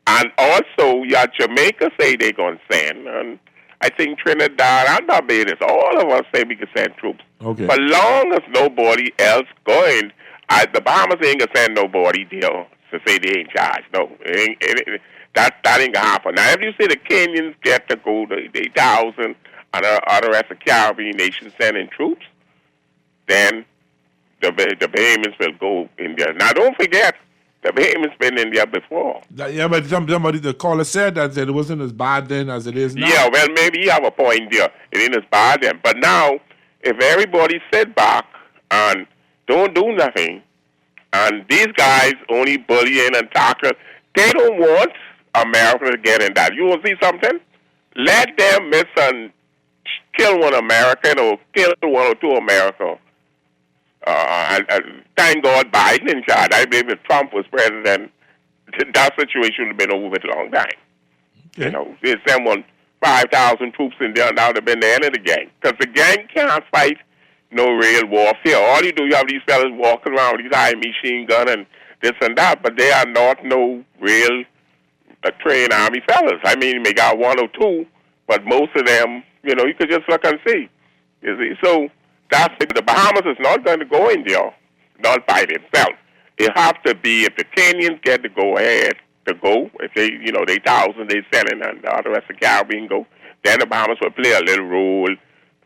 And also, Jamaica say they're going to send, and I think Trinidad and Barbados, all of us say we can send troops. Okay. But long as nobody else going, the Bahamas ain't going to send nobody there to say they ain't charged. No, that ain't going to happen. Now, if you say the Kenyans get to go, the 8,000, and the rest of Caribbean nations sending troops, then the Bahamians will go in there. Now, don't forget, the Bahamians been in there before. Yeah, but somebody, the caller said that it wasn't as bad then as it is now. Yeah, well, maybe you have a point there. It ain't as bad then. But now, if everybody sit back and don't do nothing, and these guys only bullying and talking, they don't want America to get in that. You want to see something? Let them miss and kill one American or kill one or two America. Thank God Biden in charge. I believe if Trump was president, that situation would have been over with a long time. Okay. You know, they sent 5,000 troops in there, now they've been the end of the gang. Because the gang can't fight no real warfare. All you do, you have these fellas walking around with these high machine gun and this and that, but they are not no real trained army fellas. I mean, they got one or two, but most of them, you know, you could just look and see. You see, so that's the Bahamas is not going to go in there, not by itself. It has to be if the Kenyans get to go ahead to go, if they, you know, they 1,000 they sending and the rest of the Caribbean go, then the Bahamas will play a little role.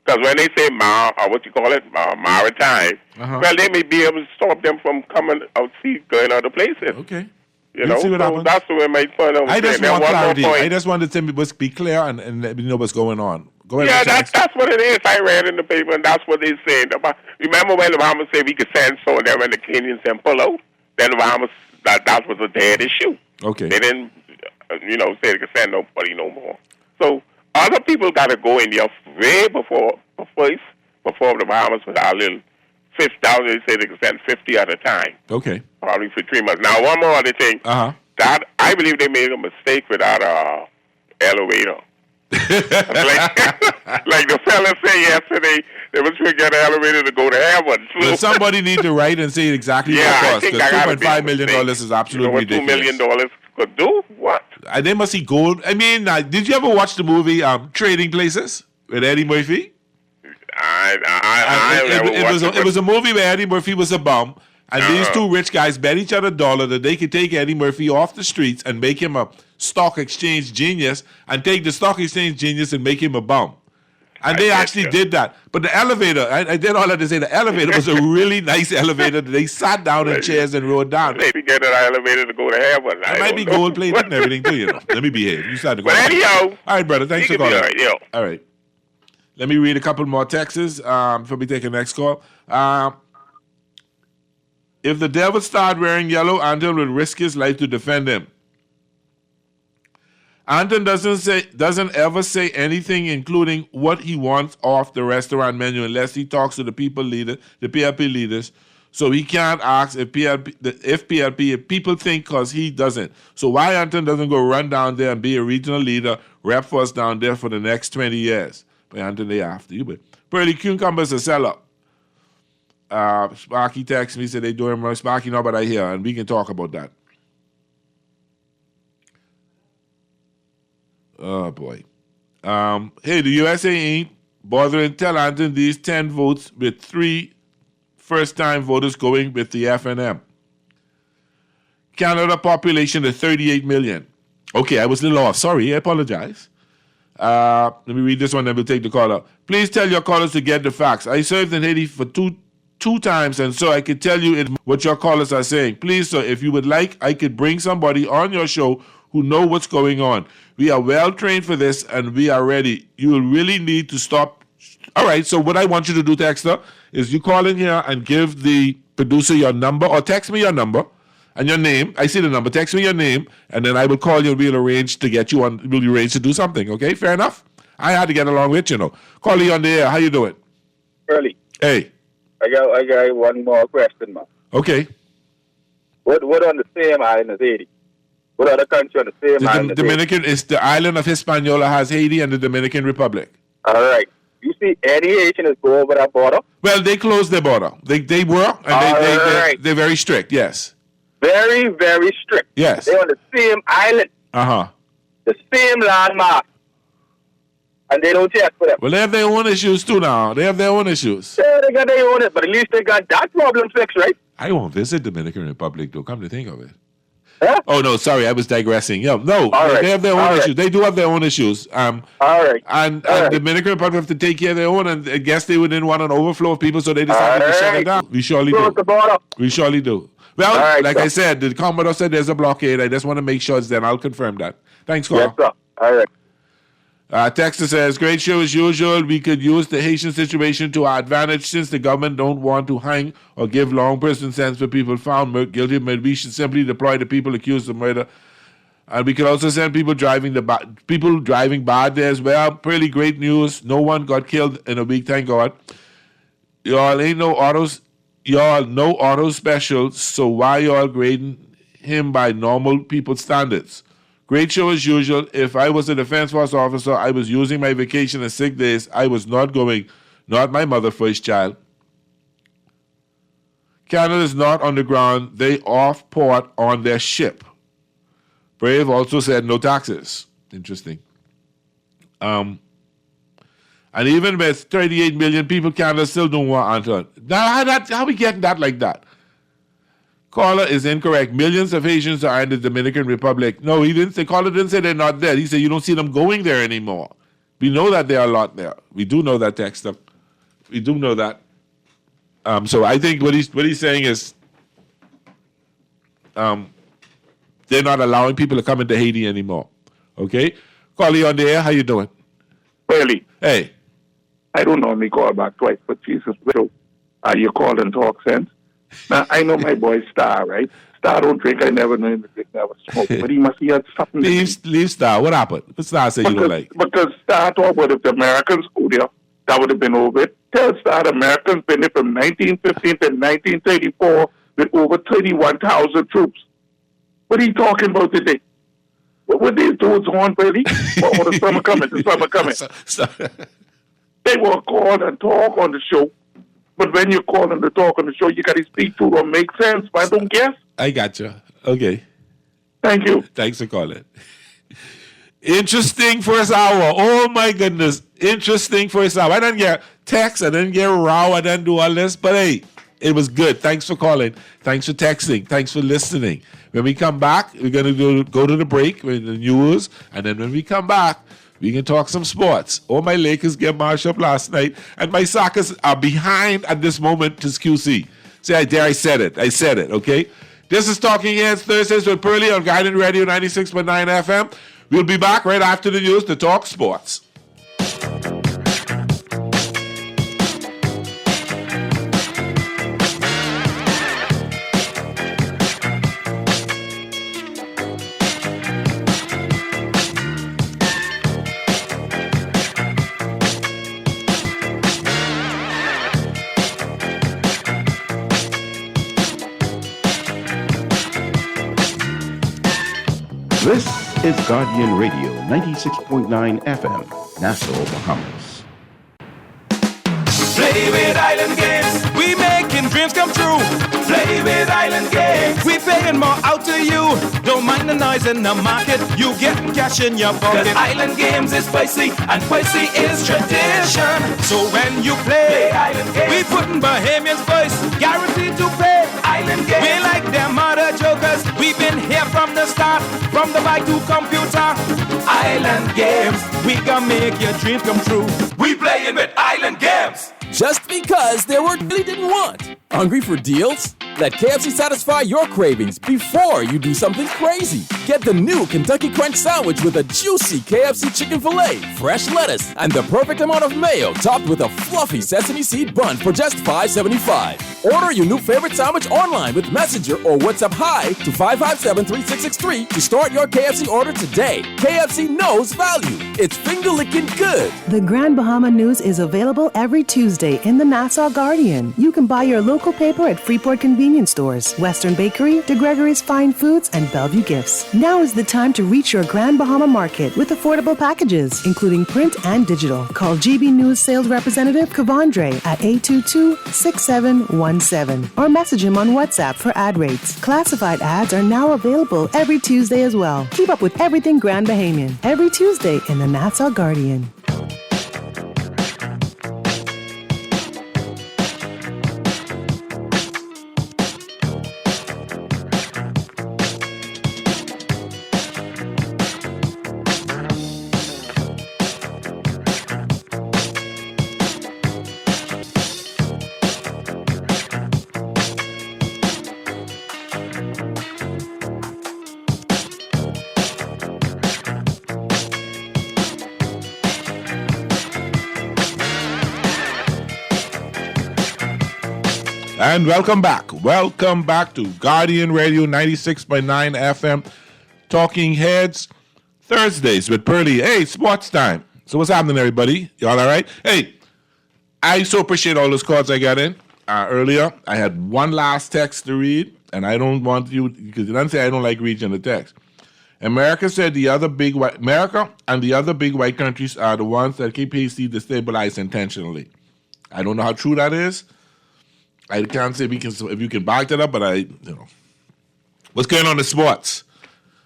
Because when they say maritime, well, they may be able to stop them from coming out sea, going other places. Okay. You know, so that's the way my point of I just want clarity. I just wanted to be clear and let me know what's going on. Go ahead. Yeah, that's what it is. I read in the paper, and that's what they said. Remember when the Bahamas said we could send some of them and the Kenyans and pull out? Then the Bahamas, that was a dead issue. Okay. They didn't, you know, say they could send nobody no more. So other people got to go in there way before the Bahamas with our little 5,000. They say they could send 50 at a time. Okay. Probably for 3 months. Now, one more other thing. That I believe they made a mistake with that elevator. like the fella said yesterday, they was going to get an elevator to go to heaven. Well, somebody need to write and say exactly what it costs. Because $2.5 million is absolutely ridiculous. $2 million could do what? They must see gold. I mean, did you ever watch the movie Trading Places with Eddie Murphy? It was a movie where Eddie Murphy was a bum, and these two rich guys bet each other $1 that they could take Eddie Murphy off the streets and make him a stock exchange genius, and take the stock exchange genius and make him a bum. And they actually did that. But the elevator, I did all that to say the elevator was a really nice elevator. They sat down in chairs and rode down. Maybe get an elevator to go to heaven. It might be gold plated and everything too, you know. Let me behave. You started to go. But anyhow. All right, brother. Thanks for calling. All right. Let me read a couple more texts before we take the next call. If the devil started wearing yellow, Anton would risk his life to defend him. Anton doesn't ever say anything, including what he wants off the restaurant menu, unless he talks to the PLP leaders. So he can't ask if people think because he doesn't. So why Anton doesn't go run down there and be a regional leader, rep for us down there for the next 20 years? But Anton, they after you. But Pearly Cucumbers a seller. Sparky texts me, said they do him wrong. Sparky, no, but I hear, and we can talk about that. Oh, boy. Hey, the USA ain't bothering. Tell Anton these 10 votes with 3 first-time voters going with the FNM. Canada population of 38 million. Okay, I was a little off. Sorry, I apologize. Let me read this one, then we'll take the caller. Please tell your callers to get the facts. I served in Haiti for two times, and so I could tell you what your callers are saying. Please, sir, if you would like, I could bring somebody on your show who know what's going on. We are well trained for this, and we are ready. You will really need to stop. All right, so what I want you to do, Texter, is you call in here and give the producer your number, or text me your number and your name. I see the number. Text me your name, and then I will call you and we'll arrange to get you on. We'll arrange to do something, okay? Fair enough? I had to get along with you, know. Call you on the air. How you doing? Early. Hey. I got one more question, man. Okay. What on the same island as Haiti? What other country on the same island? Dominican is the island of Hispaniola has Haiti and the Dominican Republic. All right. You see any Haitians go over that border? Well, they closed their border. They were, and they're very strict, yes. Very, very strict. Yes. They're on the same island. Uh-huh. The same landmark. And they don't check for them. Well, they have their own issues too now. They have their own issues. Yeah, they got their own, but at least they got that problem fixed, right? I won't visit Dominican Republic, though, come to think of it. Huh? Oh, no, sorry, I was digressing. Yeah, no, they have their own issues. They do have their own issues. All right. And Dominican Republic have to take care of their own, and I guess they didn't want an overflow of people, so they decided to shut it down. We surely do. We surely do. Well, like I said, the Commodore said there's a blockade. I just want to make sure it's there. I'll confirm that. Thanks, Carl. Yes, sir. All right. Texter says, great show as usual. We could use the Haitian situation to our advantage since the government don't want to hang or give long prison sentences for people found guilty of murder. We should simply deploy the people accused of murder. And we could also send people driving bad there as well. Pretty great news. No one got killed in a week, thank God. Y'all ain't no autos. Y'all no auto special, so why y'all grading him by normal people standards? Great show as usual. If I was a defense force officer, I was using my vacation and sick days. I was not going, not my mother first child. Canada is not on the ground. They off port on their ship. Brave also said no taxes. Interesting. And even with 38 million people, Canada still don't want Anton. How we getting that like that? Caller is incorrect. Millions of Haitians are in the Dominican Republic. No, he didn't say. Caller didn't say they're not dead. He said you don't see them going there anymore. We know that there are a lot there. We do know that, Texter. We do know that. So I think what he's saying is they're not allowing people to come into Haiti anymore. Okay? Caller, on the air. How you doing? Really? Hey. I don't normally call back twice, but Jesus, you call and talk sense. Now, I know my boy Star, right? Star don't drink. I never know him to drink, never smoke. But he must have something. Leave Star. What happened? What Star say you don't like? Because Star thought, well, if the Americans go there, that would have been over it. Tell Star the Americans been there from 1915 to 1934 with over 31,000 troops. What are you talking about today? What these dudes on, really? Oh, the summer coming. The summer coming. They will call and talk on the show. But when you call and talk on the show, you got to speak to or make sense. I don't guess. I got you. Okay. Thank you. Thanks for calling. Interesting first hour. Oh, my goodness. Interesting first hour. I didn't get text. I didn't get row. I didn't do all this. But, hey, it was good. Thanks for calling. Thanks for texting. Thanks for listening. When we come back, we're going to go to the break with the news. And then when we come back, we can talk some sports. All my Lakers get marched up last night, and my Sockers are behind at this moment to QC. See, I said it. I said it, okay? This is Talking Heads Thursdays with Pearly on Guided Radio 96.9 FM. We'll be back right after the news to talk sports. This is Guardian Radio 96.9 FM, Nassau, Bahamas. Play with Island Games, we making dreams come true. Play with Island Games, we paying more out to you. Don't mind the noise in the market, you get cash in your pocket. 'Cause Island Games is spicy, and spicy is tradition. So when you play Island Games, we putting Bahamians first, guaranteed to pay. Island Games, we like them other jokers. We've been here from the start, from the bike to computer. Island Games, we gonna make your dreams come true. We playing with Island Games. Just because they were really didn't want. Hungry for deals? Let KFC satisfy your cravings before you do something crazy. Get the new Kentucky Crunch Sandwich with a juicy KFC chicken filet, fresh lettuce, and the perfect amount of mayo topped with a fluffy sesame seed bun for just $5.75. Order your new favorite sandwich online with Messenger or WhatsApp Hi to 557-3663 to start your KFC order today. KFC knows value. It's finger-licking good. The Grand Bahama News is available every Tuesday in the Nassau Guardian. You can buy your local paper at Freeport Convenience convenience stores, Western Bakery, DeGregory's Fine Foods, and Bellevue Gifts. Now is the time to reach your Grand Bahama Market with affordable packages, including print and digital. Call GB News sales representative Kavandre at 822-6717 or message him on WhatsApp for ad rates. Classified ads are now available every Tuesday as well. Keep up with everything Grand Bahamian every Tuesday in the Nassau Guardian. And welcome back. Welcome back to Guardian Radio 96.9 FM, Talking Heads, Thursdays with Pearly. Hey, sports time. So what's happening, everybody? Y'all all right? Hey, I so appreciate all those calls I got in earlier. I had one last text to read, and I don't want you, because you don't say I don't like reading the text. America said America and the other big white countries are the ones that keep Haiti destabilized intentionally. I don't know how true that is. I can't say if you can back that up, but what's going on in sports?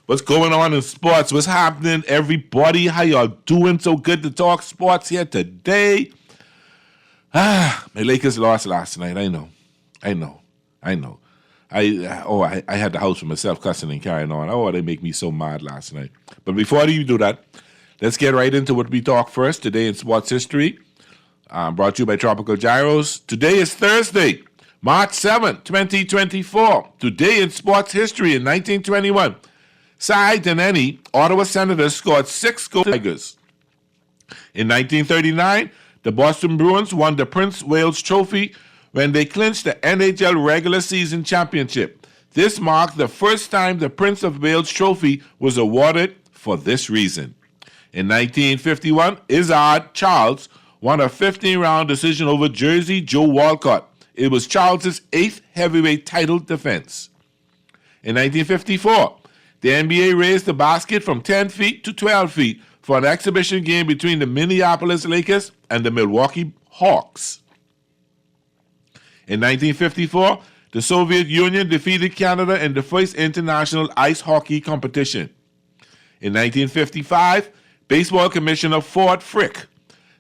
What's going on in sports? What's happening? Everybody, how y'all doing? So good to talk sports here today. My Lakers lost last night. I know. I had the house for myself, cussing and carrying on. Oh, they make me so mad last night. But before you do that, let's get right into what we talk first today in sports history. Brought to you by Tropical Gyros. Today is Thursday, March 7th, 2024. Today in sports history in 1921, Cy Denneny, Ottawa Senators, scored 6 goals for the Tigers. In 1939, the Boston Bruins won the Prince Wales Trophy when they clinched the NHL regular season championship. This marked the first time the Prince of Wales Trophy was awarded for this reason. In 1951, Izzard Charles won a 15-round decision over Jersey Joe Walcott. It was Charles's 8th heavyweight title defense. In 1954, the NBA raised the basket from 10 feet to 12 feet for an exhibition game between the Minneapolis Lakers and the Milwaukee Hawks. In 1954, the Soviet Union defeated Canada in the first international ice hockey competition. In 1955, Baseball Commissioner Ford Frick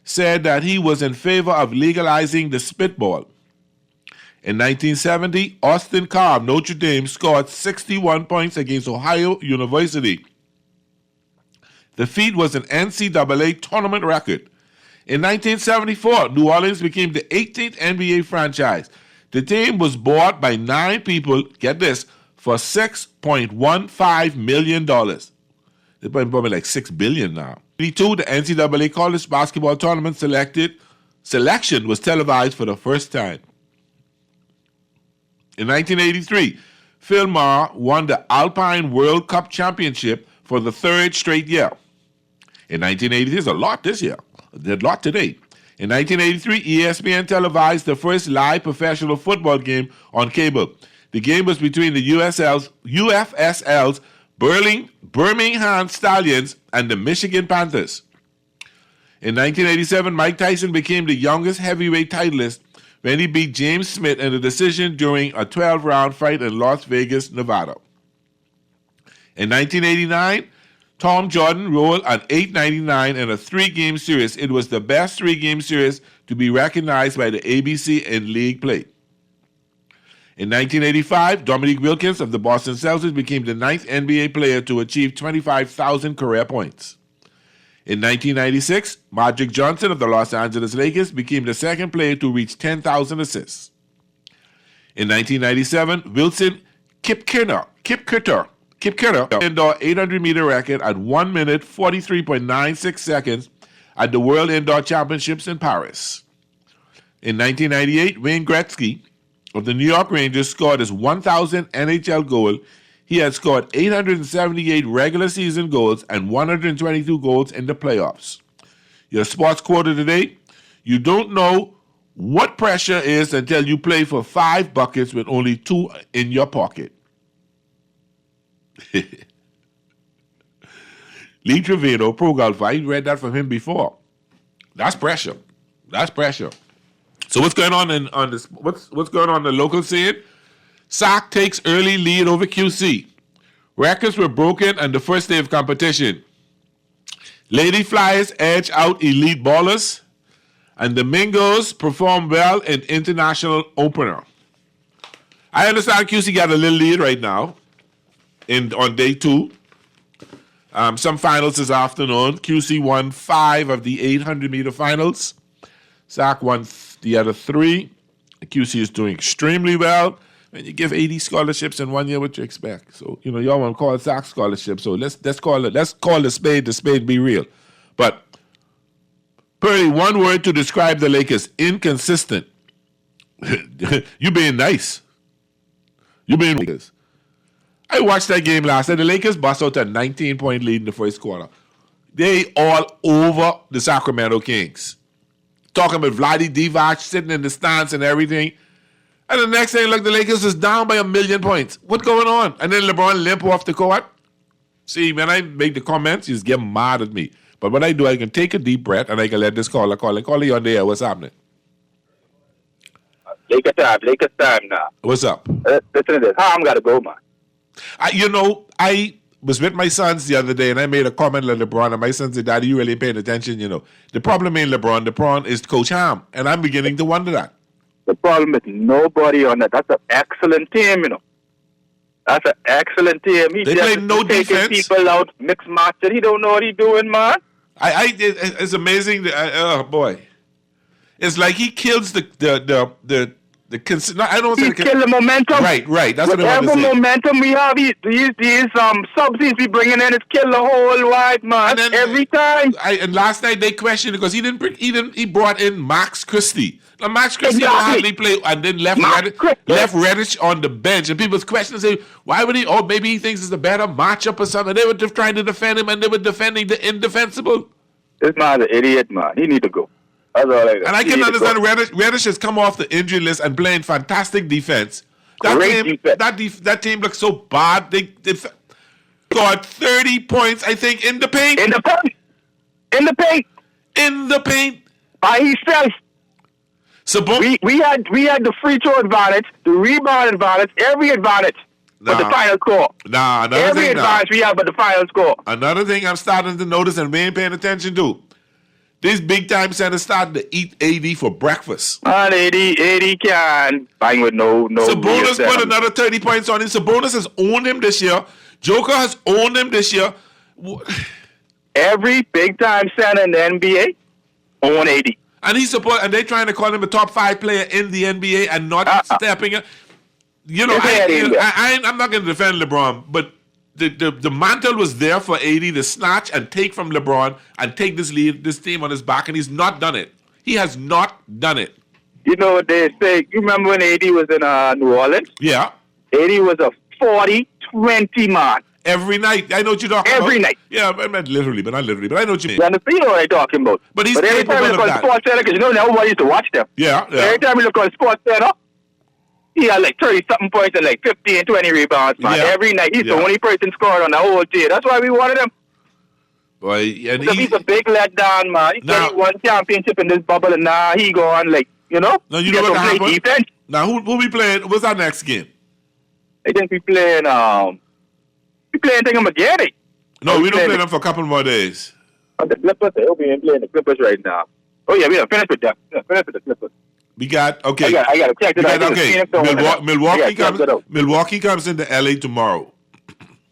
said that he was in favor of legalizing the spitball. In 1970, Austin Carr of Notre Dame scored 61 points against Ohio University. The feat was an NCAA tournament record. In 1974, New Orleans became the 18th NBA franchise. The team was bought by 9 people, get this, for $6.15 million. They're probably like $6 billion now. In 1982, the NCAA college basketball tournament selection was televised for the first time. In 1983, Phil Maher won the Alpine World Cup Championship for the 3rd straight year. In 1983, there's a lot this year. There's a lot today. In 1983, ESPN televised the first live professional football game on cable. The game was between the UFSL's Birmingham Stallions and the Michigan Panthers. In 1987, Mike Tyson became the youngest heavyweight titleist when he beat James Smith in a decision during a 12-round fight in Las Vegas, Nevada. In 1989, Tom Jordan rolled an .899 in a 3-game series. It was the best 3-game series to be recognized by the ABC in league play. In 1985, Dominique Wilkins of the Boston Celtics became the 9th NBA player to achieve 25,000 career points. In 1996, Magic Johnson of the Los Angeles Lakers became the 2nd player to reach 10,000 assists. In 1997, Wilson Kipketer indoor 800-meter record at 1 minute 43.96 seconds at the World Indoor Championships in Paris. In 1998, Wayne Gretzky of the New York Rangers scored his 1,000th NHL goal. He had scored 878 regular season goals and 122 goals in the playoffs. Your sports quote of today: you don't know what pressure is until you play for 5 buckets with only 2 in your pocket. Lee Trevino, pro golfer, I read that from him before. That's pressure. That's pressure. So what's going on on this? What's going on in the local scene? SAC takes early lead over QC. Records were broken on the first day of competition. Lady Flyers edge out elite ballers, and the Mingos perform well in international opener. I understand QC got a little lead right now on day 2. Some finals this afternoon. QC won 5 of the 800-meter finals. SAC won the other 3. QC is doing extremely well. And you give 80 scholarships in 1 year, what you expect? So, y'all want to call it SAC scholarship. So let's call the spade be real. But Pearly, one word to describe the Lakers: inconsistent. You being nice. You being Lakers. I watched that game last night. The Lakers bust out a 19-point lead in the first quarter. They all over the Sacramento Kings. Talking about Vlade Divac sitting in the stands and everything. And the next thing, look, the Lakers is down by 1,000,000 points. What's going on? And then LeBron limp off the court. See, when I make the comments, you just get mad at me. But what I do, I can take a deep breath and I can let this caller call you on the air. What's happening? Lakers time now. What's up? Listen to this. I'm got to go, man. I was with my sons the other day and I made a comment on LeBron, and my son said, Daddy, you really paying attention? The problem ain't LeBron is Coach Ham, and I'm beginning to wonder that. The problem is nobody on that. That's an excellent team, That's an excellent team. He They play no defense. People out, mix match, and he don't know what he's doing, man. It's amazing. Oh boy, it's like he kills the I don't He kill the momentum. Right. That's what I want to Whatever say. momentum we have, these subs we bringing in, it's kill the whole wide, man. Every time. And last night they questioned because he brought in Max Christie. Now Max Christie hardly played and then left Reddish on the bench, and people's questions say, why would he? Oh, maybe he thinks it's a better matchup or something. They were just trying to defend him, and they were defending the indefensible. This man's an idiot, man. He need to go. That's all I got. And I can understand Reddish has come off the injury list and playing fantastic defense. That team looks so bad. They got 30 points, I think, in the paint. In the paint. By himself. So we had the free throw advantage, the rebound advantage, every advantage. But the final score. Every advantage we have, but the final score. Another thing I'm starting to notice and we ain't paying attention to. These big time centers starting to eat AD for breakfast. And AD can bang with no. Sabonis put another 30 points on him. Sabonis has owned him this year. Joker has owned him this year. Every big time center in the NBA own AD. And they trying to call him a top 5 player in the NBA and not stepping up. I'm not going to defend LeBron, but the mantle was there for AD to snatch and take from LeBron and take this team on his back, and he's not done it. He has not done it. You know what they say? You remember when AD was in New Orleans? Yeah. AD was a 40-20 man. Every night. I know what you're talking about. Every night. Yeah, I meant literally, but not literally. But I know what you mean. You know what I'm talking about. But he's every time we look on Sports Center, because nobody used to watch them. Yeah. Every time we look on Sports Center, he had like 30-something points and like 15, 20 rebounds, man. Yeah. Every night. He's the only person scoring on the whole team. That's why we wanted him. Boy, and he's a big letdown, man. He won championship in this bubble, and now he go on like, Now, you know what happened? Now, who we playing? What's our next game? I think we playing, Thingamagary. No, we don't play them for a couple more days. The Clippers, they'll be playing the Clippers right now. Oh, yeah, we have finished with that. Finished with the Clippers. We got, okay. I got to check it out. Milwaukee comes into LA tomorrow.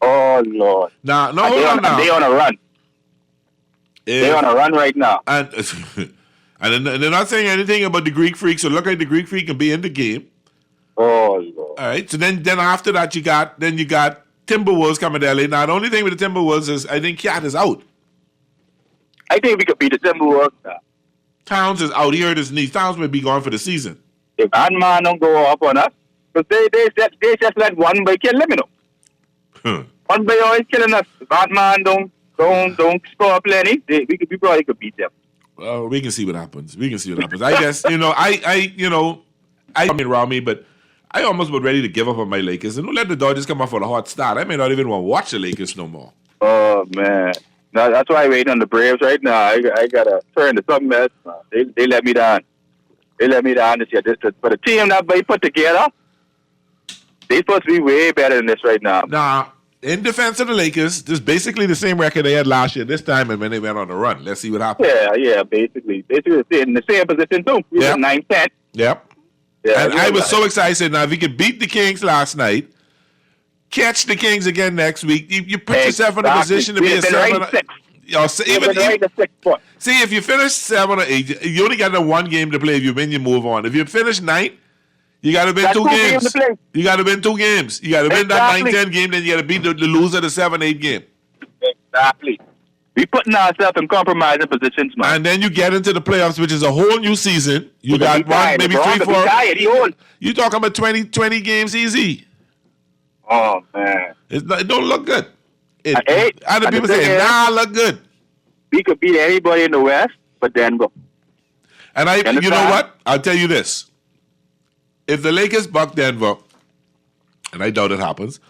Oh, Lord. Now, hold on now. They on a run. They're on a run right now. And they're not saying anything about the Greek Freak, so look like the Greek Freak can be in the game. Oh, Lord. All right, so then after that, you got Timberwolves coming to LA. Now, the only thing with the Timberwolves is I think Cat is out. I think we could beat the Timberwolves now. Towns is out. He hurt his knee. Towns may be gone for the season. If Ant-Man don't go up on us, because they just let one boy kill him, One boy always killing us. If Ant-Man don't score plenty, we probably could beat them. We can see what happens. I guess, I mean, Rami, but I almost was ready to give up on my Lakers. And don't let the Dodgers come off on a hot start. I may not even want to watch the Lakers no more. Oh, man. No, that's why I'm waiting on the Braves right now. I got to turn to something else. They let me down. They let me down this year. But the team that they put together, they supposed to be way better than this right now. Nah, in defense of the Lakers, this is basically the same record they had last year this time and when they went on the run. Let's see what happens. Yeah, basically. They're in the same position, too. Yep. 9-10. Yep. Yeah, and I was so excited. Now, if you could beat the Kings last night, catch the Kings again next week, you put yourself in a position to be a 7 or 6. See, if you finish 7 or 8, you only got the one game to play. If you win, you move on. If you finish 9th, you got to win 2 games. You got to win 2 games. You got to win that 9-10 game, then you got to beat the loser of the 7-8 game. Exactly. We putting ourselves in compromising positions, man. And then you get into the playoffs, which is a whole new season. You got one, maybe 3, 4. You talking about 20 games easy. Oh, man. It don't look good. Other people say, look good. We could beat anybody in the West but Denver. And you know what? I'll tell you this. If the Lakers buck Denver, and I doubt it happens,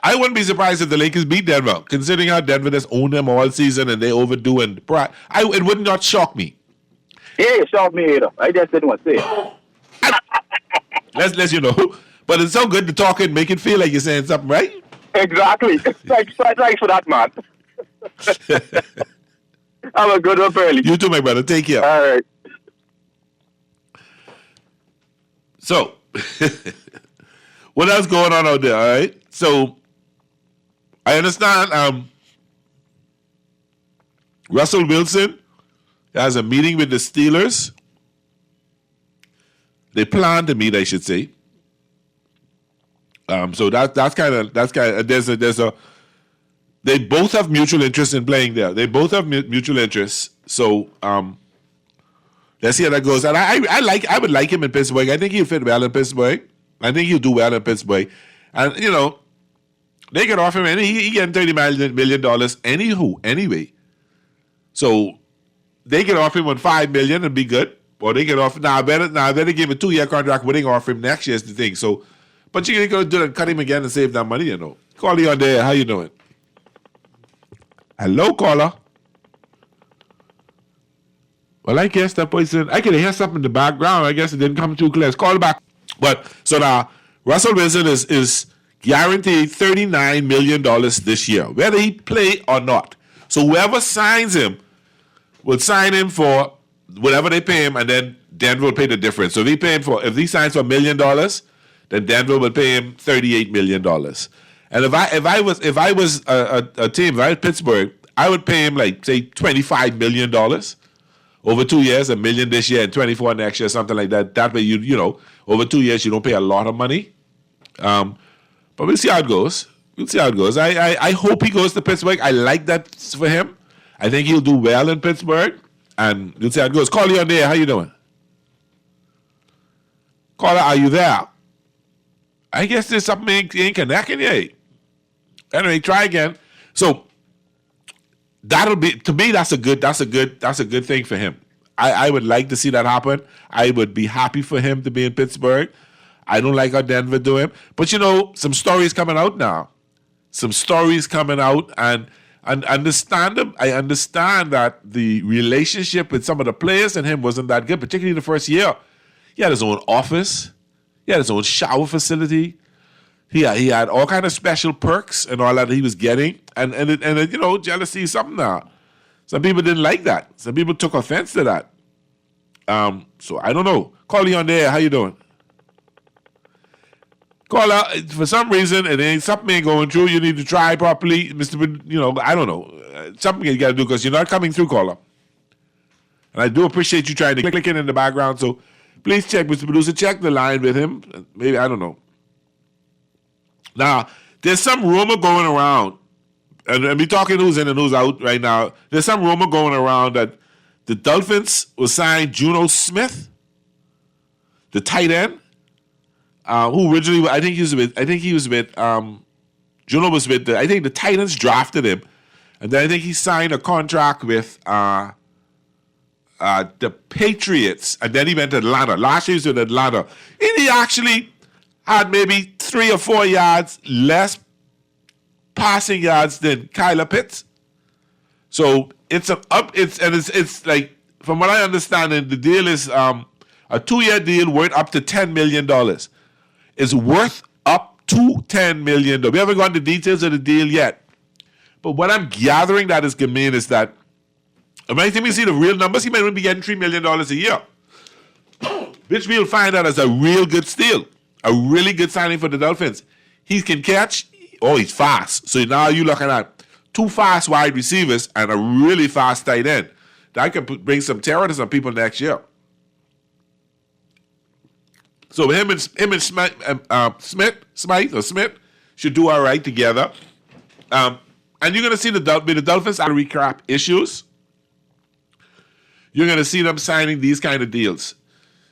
I wouldn't be surprised if the Lakers beat Denver, considering how Denver has owned them all season and they overdo and it would not shock me. Yeah, it shocked me either. I just didn't want to say it. Let's but it's so good to talk and make it feel like you're saying something, right? Exactly. Thanks for that, man. Have a good one, Pearly. You too, my brother. Take care. All right. So, what else going on out there, all right? So, I understand Russell Wilson has a meeting with the Steelers. They plan to meet, I should say. So that's kind of they both have mutual interest in playing there. They both have mutual interests. So let's see how that goes. And I would like him in Pittsburgh. I think he'll fit well in Pittsburgh. I think he'll do well in Pittsburgh. And they can offer him he getting $30 million anyway. So they can offer him $5 million and be good. Or they can offer I better give him a 2-year contract. What they can offer him next year is the thing. So, but you ain't gonna do that, cut him again and save that money, Call you on there. How you doing? Hello, caller. Well, I guess that person, I can hear something in the background. I guess it didn't come too clear. Let's call back. But so now, Russell Wilson is guaranteed $39 million this year, whether he play or not. So whoever signs him will sign him for whatever they pay him, and then Denver will pay the difference. So if he signs for $1 million, then Denver will pay him $38 million. And if I was a team, if I was Pittsburgh, I would pay him say $25 million over 2 years, $1 million this year and 24 next year, something like that. That way, over 2 years you don't pay a lot of money. But we'll see how it goes. I hope he goes to Pittsburgh. I like that for him. I think he'll do well in Pittsburgh, and we'll see how it goes. Call you on there. How you doing? Caller, are you there? I guess there's something ain't connecting yet. Anyway, try again. So that'll be, to me, that's a good thing for him. I would like to see that happen. I would be happy for him to be in Pittsburgh. I don't like how Denver do him. But some stories coming out now. And understand them. I understand that the relationship with some of the players and him wasn't that good, particularly the first year. He had his own office. He had his own shower facility. He had all kind of special perks and all that he was getting. And jealousy is something now. Some people didn't like that. Some people took offense to that. So I don't know. Call you on there. How you doing? Caller, for some reason, something ain't going through. You need to try properly, Mr. I don't know. Something you got to do because you're not coming through, caller. And I do appreciate you trying to click it in the background. So please check, Mr. Producer. Check the line with him. Maybe, I don't know. Now, there's some rumor going around, and we're talking who's in and who's out right now. There's some rumor going around that the Dolphins will sign Juno Smith, the tight end, who originally, I think he was with Juno was with, I think the Titans drafted him, and then I think he signed a contract with the Patriots, and then he went to Atlanta. Last year he was in Atlanta. And he actually had maybe 3 or 4 yards less passing yards than Kyler Pitts. So it's like, from what I understand, the deal is a 2-year deal worth up to $10 million. It's worth up to $10 million. We haven't gotten the details of the deal yet. But what I'm gathering that is going to mean is that, when I think we see the real numbers, he might only be getting $3 million a year. Which we'll find out as a real good steal. A really good signing for the Dolphins. He can catch. Oh, he's fast. So now you're looking at 2 fast wide receivers and a really fast tight end. That could bring some terror to some people next year. So him and Smith should do all right together. And you're going to see the Dolphins salary cap issues. You're going to see them signing these kind of deals.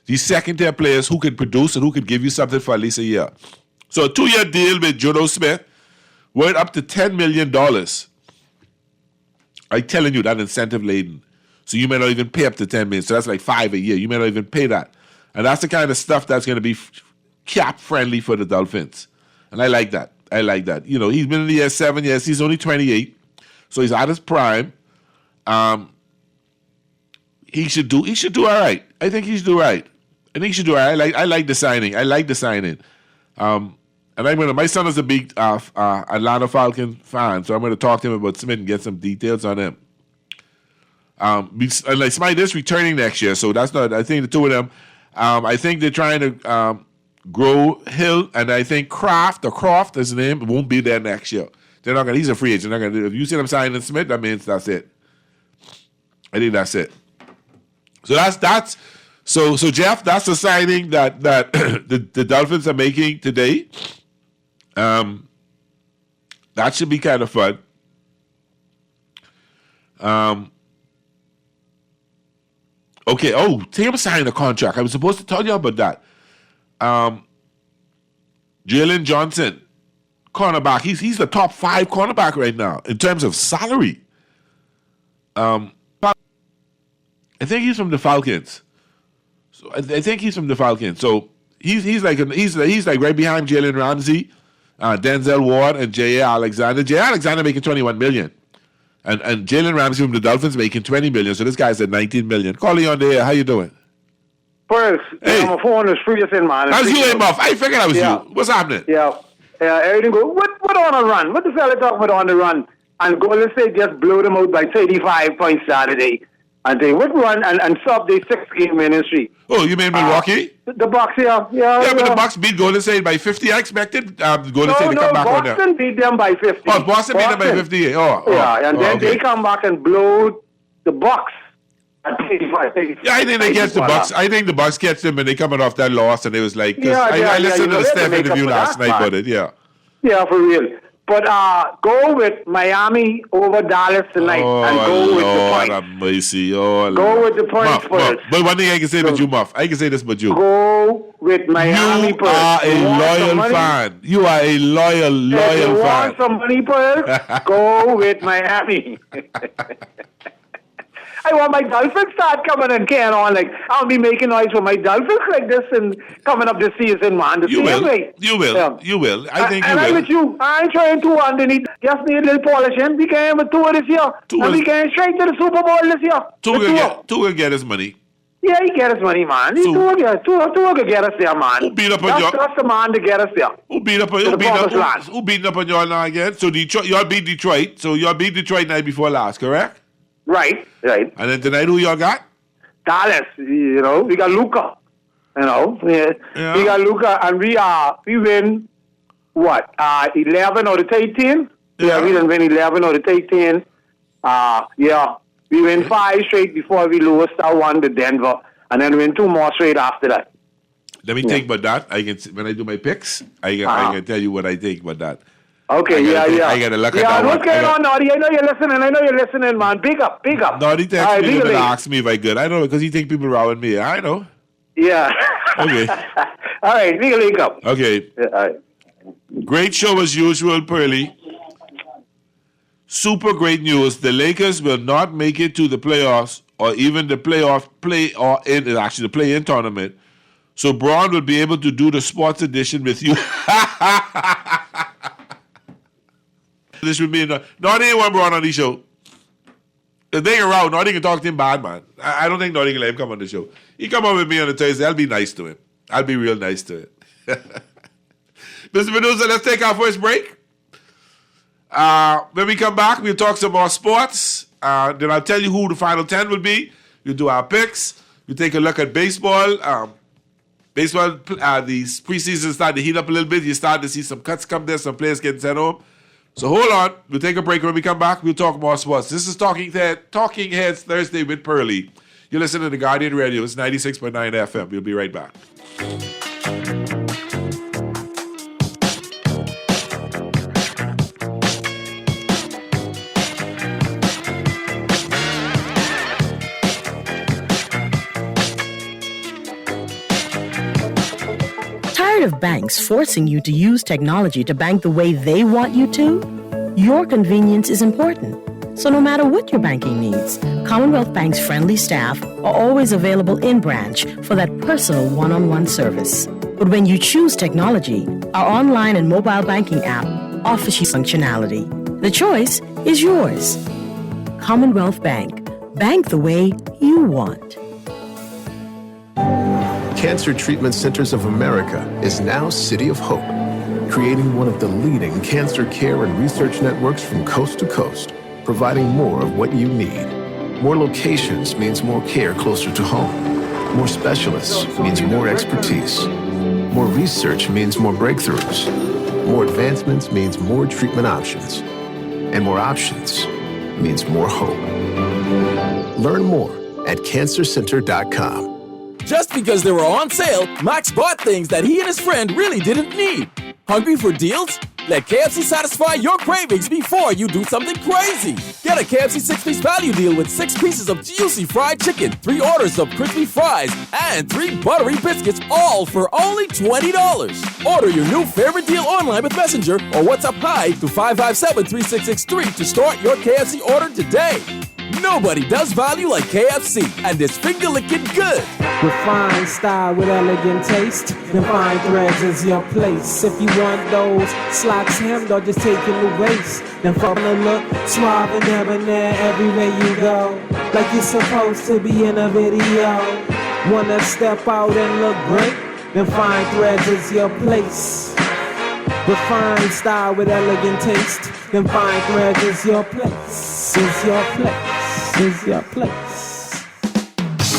These second-tier players who can produce and who can give you something for at least a year. So a 2-year deal with Juno Smith worth up to $10 million. I'm telling you, that incentive laden. So you may not even pay up to $10 million. So that's like $5 a year. You may not even pay that. And that's the kind of stuff that's going to be cap-friendly for the Dolphins. And I like that. You know, he's been in the year 7 years. He's only 28. So he's at his prime. He should do all right. I think he should do all right. I like the signing. And my son is a big Atlanta Falcon fan, so I'm going to talk to him about Smith and get some details on him. Like Smythe is returning next year, so that's not. I think the two of them. I think they're trying to grow Hill, and I think Croft is his name, won't be there next year. They're not going. He's a free agent. They're not going to. If you see them signing Smith, that means that's it. I think that's it. So that's so Jeff. That's the signing that the Dolphins are making today. That should be kind of fun. Okay. Oh, Tim signed a contract. I was supposed to tell you about that. Jalen Johnson, cornerback. He's the top 5 cornerback right now in terms of salary. I think he's from the Falcons. So I think he's from the Falcons. So he's like right behind Jalen Ramsey, Denzel Ward, and J.A. Alexander. J.A. Alexander making $21 million. And Jalen Ramsey from the Dolphins making $20 million. So this guy's at $19 million. Callie on the air. How you doing? First, hey. My phone is free in, man. How's you, Muff? I figured I was you. What's happening? Yeah, everything good. What on a run? What the fella talking about on the run? And Golden State just blew them out by 35 points Saturday. And they would run and stop the 6-game winning streak. Oh, you mean Milwaukee? The Bucks, yeah. Yeah, but the Bucks beat Golden State by 50. I expected Golden State to come back on there. Boston beat them by 50. Oh, Boston beat them by 58. And then they come back and blow the Bucks at 35. Yeah, I think they catch the Bucks. I think the Bucks catch them and they coming off that loss, and it was like, I listened to the Steph interview last night about it. Yeah, for real. But go with Miami over Dallas tonight and go with the points. Go with the points first. But one thing I can say about you, Muff, I can say this about you. Go with Miami first. You are a loyal fan. You are a loyal fan. If you want some money first, go with Miami. I want my Dolphins start coming and carrying on. Like, I'll be making noise for my Dolphins like this and coming up this season, man. You will. I think you will. I'm with you. I ain't trying to underneath. Just need a little polishing. We can have a tour this year. And we can straight to the Super Bowl this year. Two will get his money. Yeah, he get his money, man. Two will get us there, man. Who beat up on you? That's the man to get us there. Who beat up on y'all now again? So Detroit, y'all beat Detroit. So y'all beat Detroit night before last, correct? Right. And then tonight, who y'all got? Dallas. We got Luka. We got Luka, and we win what? 11 out of 18. Yeah, we didn't win 11 out of 18. We win 5 straight before we lost that one to Denver, and then win 2 more straight after that. Let me think about that. When I do my picks, I can tell you what I think about that. Okay, I got to look at that one. What's going on, Naughty? I know you're listening, man. Big up. Naughty texted me to ask me if I good. I know, because he think people routing me. I know. Yeah. Okay. All right, big link up. Okay. Yeah, all right. Great show as usual, Pearly. Super great news. The Lakers will not make it to the playoffs or even the the play-in tournament. So Braun will be able to do the sports edition with you. This would be not anyone Braun on the show. If they around, Noddy can talk to him bad, man. I don't think Noddy can let him come on the show. He come on with me on the Thursday. I'll be nice to him. I'll be real nice to him. Mr. Medusa, let's take our first break. When we come back, we'll talk some more sports. Then I'll tell you who the final 10 will be. We'll do our picks. We'll take a look at baseball. These preseason starting to heat up a little bit. You start to see some cuts come there, some players getting sent home. So hold on. We'll take a break. When we come back, we'll talk more sports. This is Talking Heads Thursday with Pearlie. You're listening to The Guardian Radio. It's 96.9 FM. We'll be right back. Tired of banks forcing you to use technology to bank the way they want you to? Your convenience is important. So no matter what your banking needs, Commonwealth Bank's friendly staff are always available in branch for that personal one-on-one service. But when you choose technology, our online and mobile banking app offers you functionality. The choice is yours. Commonwealth Bank. Bank the way you want. Cancer Treatment Centers of America is now City of Hope, creating one of the leading cancer care and research networks from coast to coast, providing more of what you need. More locations means more care closer to home. More specialists means more expertise. More research means more breakthroughs. More advancements means more treatment options. And more options means more hope. Learn more at cancercenter.com. Just because they were on sale, Max bought things that he and his friend really didn't need. Hungry for deals? Let KFC satisfy your cravings before you do something crazy. Get a KFC 6-piece value deal with 6 pieces of juicy fried chicken, 3 orders of crispy fries, and 3 buttery biscuits, all for only $20. Order your new favorite deal online with Messenger or WhatsApp Hi to 557-3663 to start your KFC order today. Nobody does value like KFC, and it's finger-licking good. Refined style with elegant taste. The fine threads is your place. If you want those slacks hemmed or just taking the waist, then follow the look suave and debonair everywhere you go. Like you're supposed to be in a video. Wanna step out and look great? Then fine threads is your place. Refined style with elegant taste. Then fine threads is your place. Is your place. Is your place.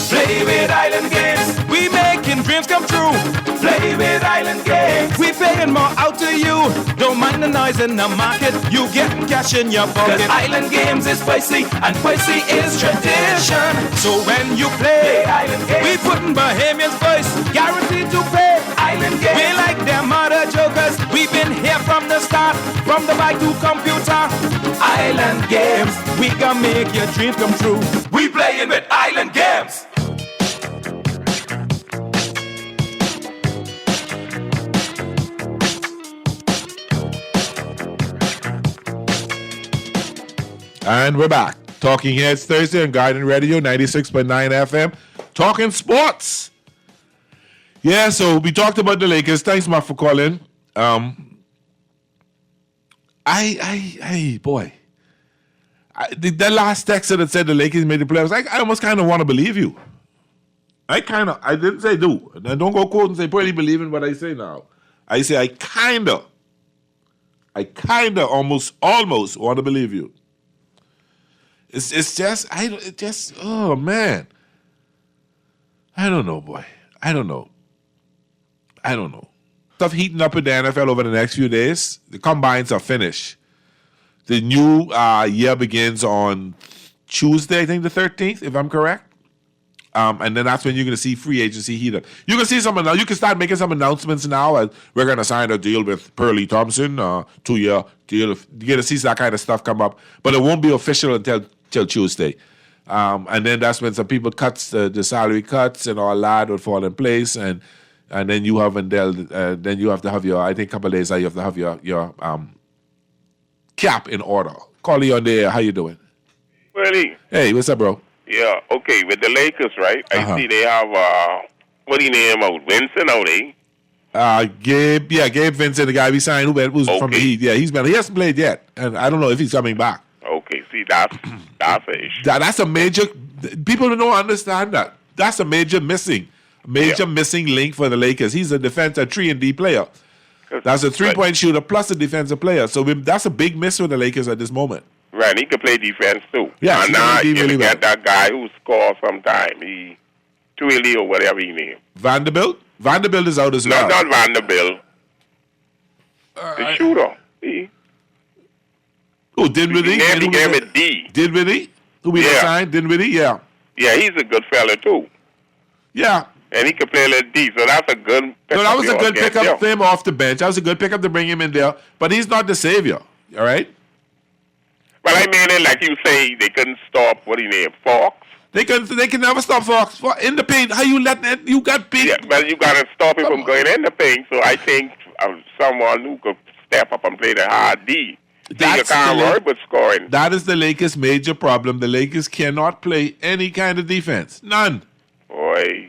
Play with Island Games. We making dreams come true. Play with Island Games. We paying more out to you. Don't mind the noise in the market. You getting cash in your pocket. 'Cause Island Games is spicy and spicy is tradition. So when you play Island Games, we putting Bahamians first. Guaranteed to pay. Island Games. We like them other jokers. We've been here from the start. From the bike to computer. Island Games. We gonna make your dreams come true. We playing with Island Games. And we're back. Talking Heads Thursday on Guardian Radio 96.9 FM. Talking sports. Yeah, so we talked about the Lakers. Thanks, Mark, for calling. That last text that said the Lakers made the playoffs, I almost kind of want to believe you. I didn't say do. And don't go quote and say, probably believe in what I say now. I say I kind of almost want to believe you. It's just, oh man. I don't know, boy. I don't know. Stuff heating up in the NFL over the next few days. The combines are finished. The new year begins on Tuesday, I think the 13th, if I'm correct. And then that's when you're going to see free agency heat up. You can see you can start making some announcements now. We're going to sign a deal with Pearlie Thompson, 2-year deal. You're going to see that kind of stuff come up. But it won't be official until Tuesday. And then that's when some people the salary cuts and all that will fall in place. And then you have then you have to have your, I think a couple of days you have to have your cap in order. Call you on the air. How you doing? Pearlie. Hey, what's up, bro? Yeah, okay, with the Lakers, right? Uh-huh. I see they have, what do you name out? Vincent out, eh? Gabe Vincent, the guy we signed, who's from the Heat. Yeah, he hasn't played yet, and I don't know if he's coming back. Okay, see, that's an issue. That's a major. People don't understand that. That's a major missing link for the Lakers. He's a 3-and-D player. That's a 3-point shooter plus a defensive player. So that's a big miss for the Lakers at this moment. Right, he can play defense too. Yeah, and now you really get that guy who scores sometime. He Twilly or whatever he named. Vanderbilt? Vanderbilt is out as well. Not Vanderbilt. The shooter. Oh, Dinwiddie? He gave it D. Dinwiddie? Who we signed? Dinwiddie? Yeah. Yeah, he's a good fella too. Yeah. And he can play a little D, so that's a good pickup. No, that was a good pickup for him off the bench. That was a good pickup to bring him in there. But he's not the savior, all right? But I mean, like you say, they couldn't stop, what do you name, Fox? They can never stop Fox. In the paint, how you let that? You got big. Yeah, but you got to stop him from going in the paint. So I think someone who could step up and play the hard D. You can't worry about scoring. That is the Lakers' major problem. The Lakers cannot play any kind of defense. None. Boy,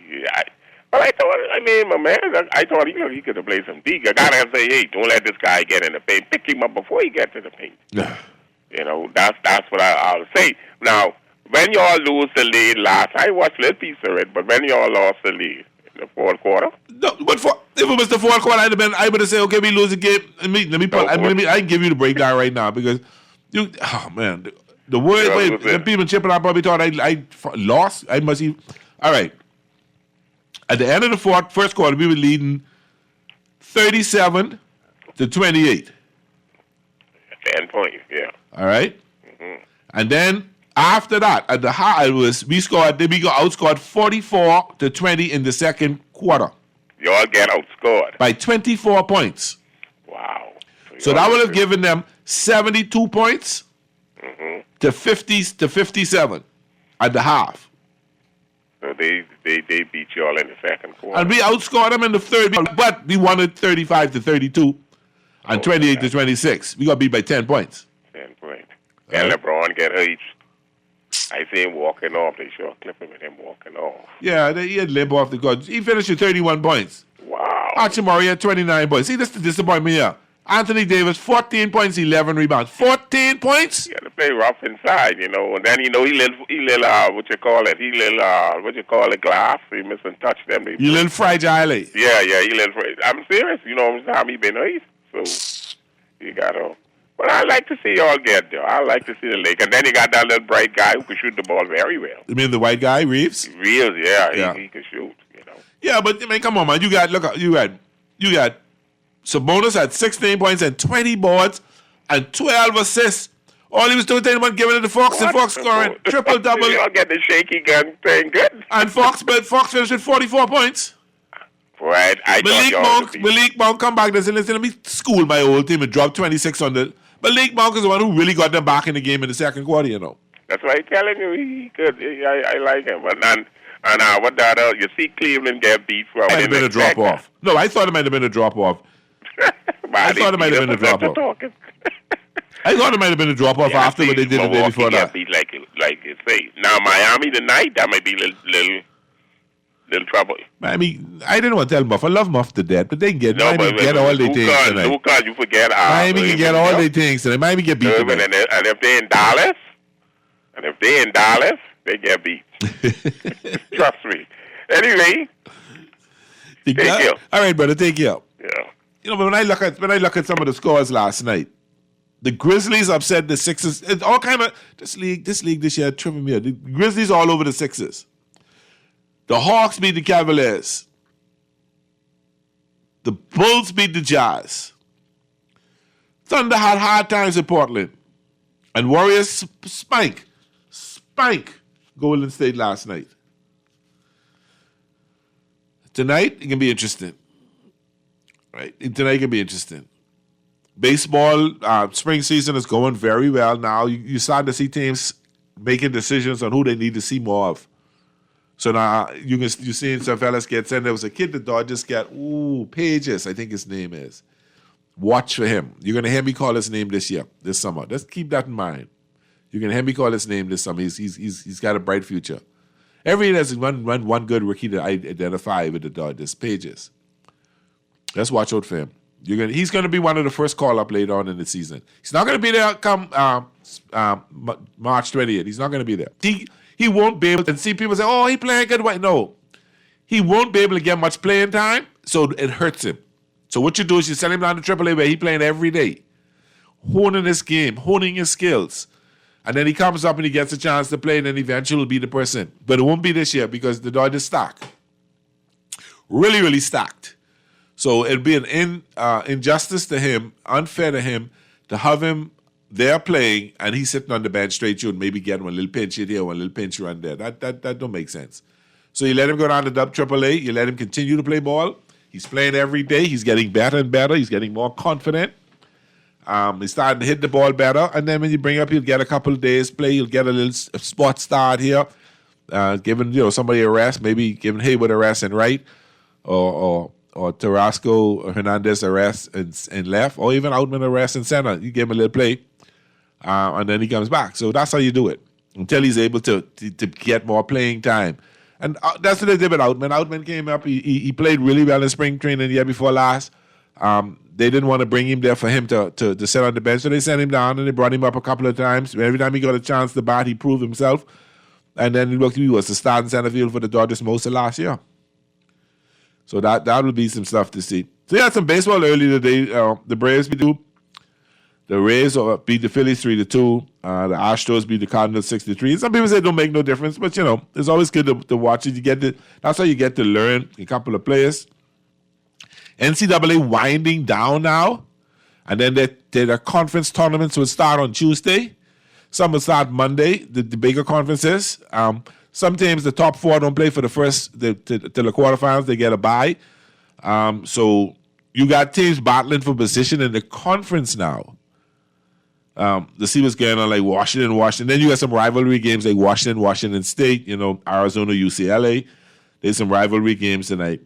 my man, I thought he could have played some D. You got to say, hey, don't let this guy get in the paint. Pick him up before he gets to the paint. You know, that's what I'll say. Now, when y'all lose the lead last, I watched a little piece of it, but when y'all lost the lead in the fourth quarter. No, but if it was the fourth quarter, I would have said, okay, we lose the game. I can give you the breakdown right now because the word people chipping, I probably thought I lost. I must even. All right. At the end of the first quarter, we were leading 37-28. 10 points, yeah. All right? Mm-hmm. And then after that, at the high, we got outscored 44-20 in the second quarter. You all get outscored by 24 points. Wow. So that would have given them 72 points to 57 at the half. So they beat you all in the second quarter. And we outscored them in the third, but we won it 35-32 and 28-26. We got beat by 10 points. 10 points. And LeBron get hurt. I see him walking off. They sure clipping with him walking off. Yeah, he had limp off the court. He finished with 31 points. Wow. Hachimura had 29 points. See, that's the disappointment here. Anthony Davis, 14 points, 11 rebounds. 14 points? You got to play rough inside, you know. And then, he little what you call it, glass. He missing touch them. He little fragile. Yeah, he little fragile. I'm serious. You know, how he been hurt. So, you got to. But I like to see y'all get there. I like to see the Lakers. And then you got that little bright guy who can shoot the ball very well. You mean the white guy, Reeves? Reeves, yeah. He can shoot, you know. Yeah, but, I mean, come on, man. You got Sabonis had 16 points and 20 boards and 12 assists. All he was doing was giving it to Fox, and Fox scoring triple-double. Y'all get the shaky gun playing good. And Fox finished with 44 points. Right. Malik Monk come back and said, listen, let me school my old team and drop 26 on the... Malik Monk is the one who really got them back in the game in the second quarter, you know. That's why I'm telling you, he could. I like him. And what the other... You see Cleveland get beat for... It might have been a drop-off. No, I thought it might have been a drop-off. I thought it might have been a drop-off. I thought it might have been a drop-off after what they did the day before that. Beat like you say. Now, Miami tonight, that might be little trouble. I didn't want to tell Muff. I love Muff to death, but they can get all their things tonight. Luka, you forget. Miami can get all their things tonight. Miami get beat tonight. And if they're in Dallas, they get beat. Trust me. Anyway, take care. All right, brother, take care. Yeah. You know, but when I look at some of the scores last night, the Grizzlies upset the Sixers. It's all kind of this league this year tripping me out. The Grizzlies all over the Sixers. The Hawks beat the Cavaliers. The Bulls beat the Jazz. Thunder had hard times in Portland. And Warriors spank Golden State last night. Tonight, it can be interesting. Right? Tonight can be interesting. Baseball, spring season is going very well now. You start to see teams making decisions on who they need to see more of. So now you're seeing some fellas get sent. There was a kid the Dodgers got, Pages, I think his name is. Watch for him. You're going to hear me call his name this summer. Let's keep that in mind. You can hear me call his name this summer. He's got a bright future. Every year there's one good rookie that I identify with the Dodgers, Pages. Let's watch out for him. He's going to be one of the first call-up later on in the season. He's not going to be there come March 20th. He's not going to be there. He won't be able to see people say, oh, he playing good. No. He won't be able to get much playing time, so it hurts him. So what you do is you send him down to AAA where he's playing every day, honing his game, honing his skills. And then he comes up and he gets a chance to play, and then eventually will be the person. But it won't be this year because the Dodgers stacked. Really, really stacked. So it'd be an injustice to him, unfair to him, to have him there playing and he's sitting on the bench straight through and maybe getting one little pinch here, one little pinch run there. That don't make sense. So you let him go down to AAA. You let him continue to play ball. He's playing every day. He's getting better and better. He's getting more confident. He's starting to hit the ball better. And then when you bring up, he'll get a couple of days play. He'll get a little spot start here, giving somebody a rest, maybe giving Hayward a rest and right, or Tarasco or Hernandez a rest and left, or even Outman a rest and center. You give him a little play, and then he comes back. So that's how you do it until he's able to get more playing time. And that's what they did with Outman. Outman came up. He played really well in spring training the year before last. They didn't want to bring him there for him to sit on the bench, so they sent him down and they brought him up a couple of times. Every time he got a chance to bat, he proved himself. And then he was the starting center field for the Dodgers most of last year. So that will be some stuff to see. So you had some baseball early today. The Braves beat the Rays beat the Phillies 3-2. The Astros beat the Cardinals 6-3. Some people say it don't make no difference, but it's always good to watch it. That's how you get to learn a couple of players. NCAA winding down now, and then their conference tournaments will start on Tuesday. Some will start Monday. The bigger conferences. Some teams, the top four, don't play for the first till the quarterfinals. They get a bye. So you got teams battling for position in the conference now. To see what's going on, like Washington. Then you got some rivalry games like Washington State. Arizona, UCLA. There's some rivalry games tonight.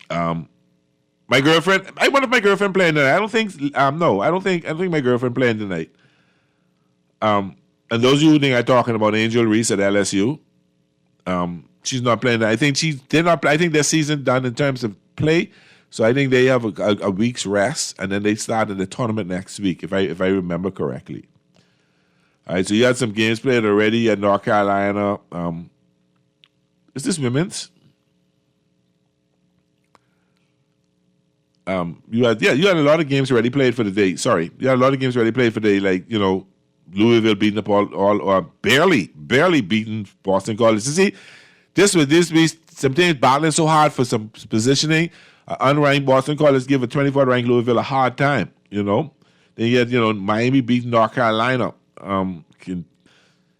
My girlfriend. I wonder if my girlfriend playing tonight. I don't think. I don't think my girlfriend playing tonight. And those of you who think I'm talking about Angel Reese at LSU. She's not playing. I think I think their season done in terms of play. So I think they have a week's rest, and then they start in the tournament next week, if I remember correctly. All right. So you had some games played already at North Carolina. Is this women's? You had a lot of games already played for the day. Sorry, you had a lot of games already played for the day. Like Louisville beating up all or barely beating Boston College. You see, this be some teams battling so hard for some positioning. Unranked Boston College give a 24th ranked Louisville a hard time. Then you had Miami beating North Carolina.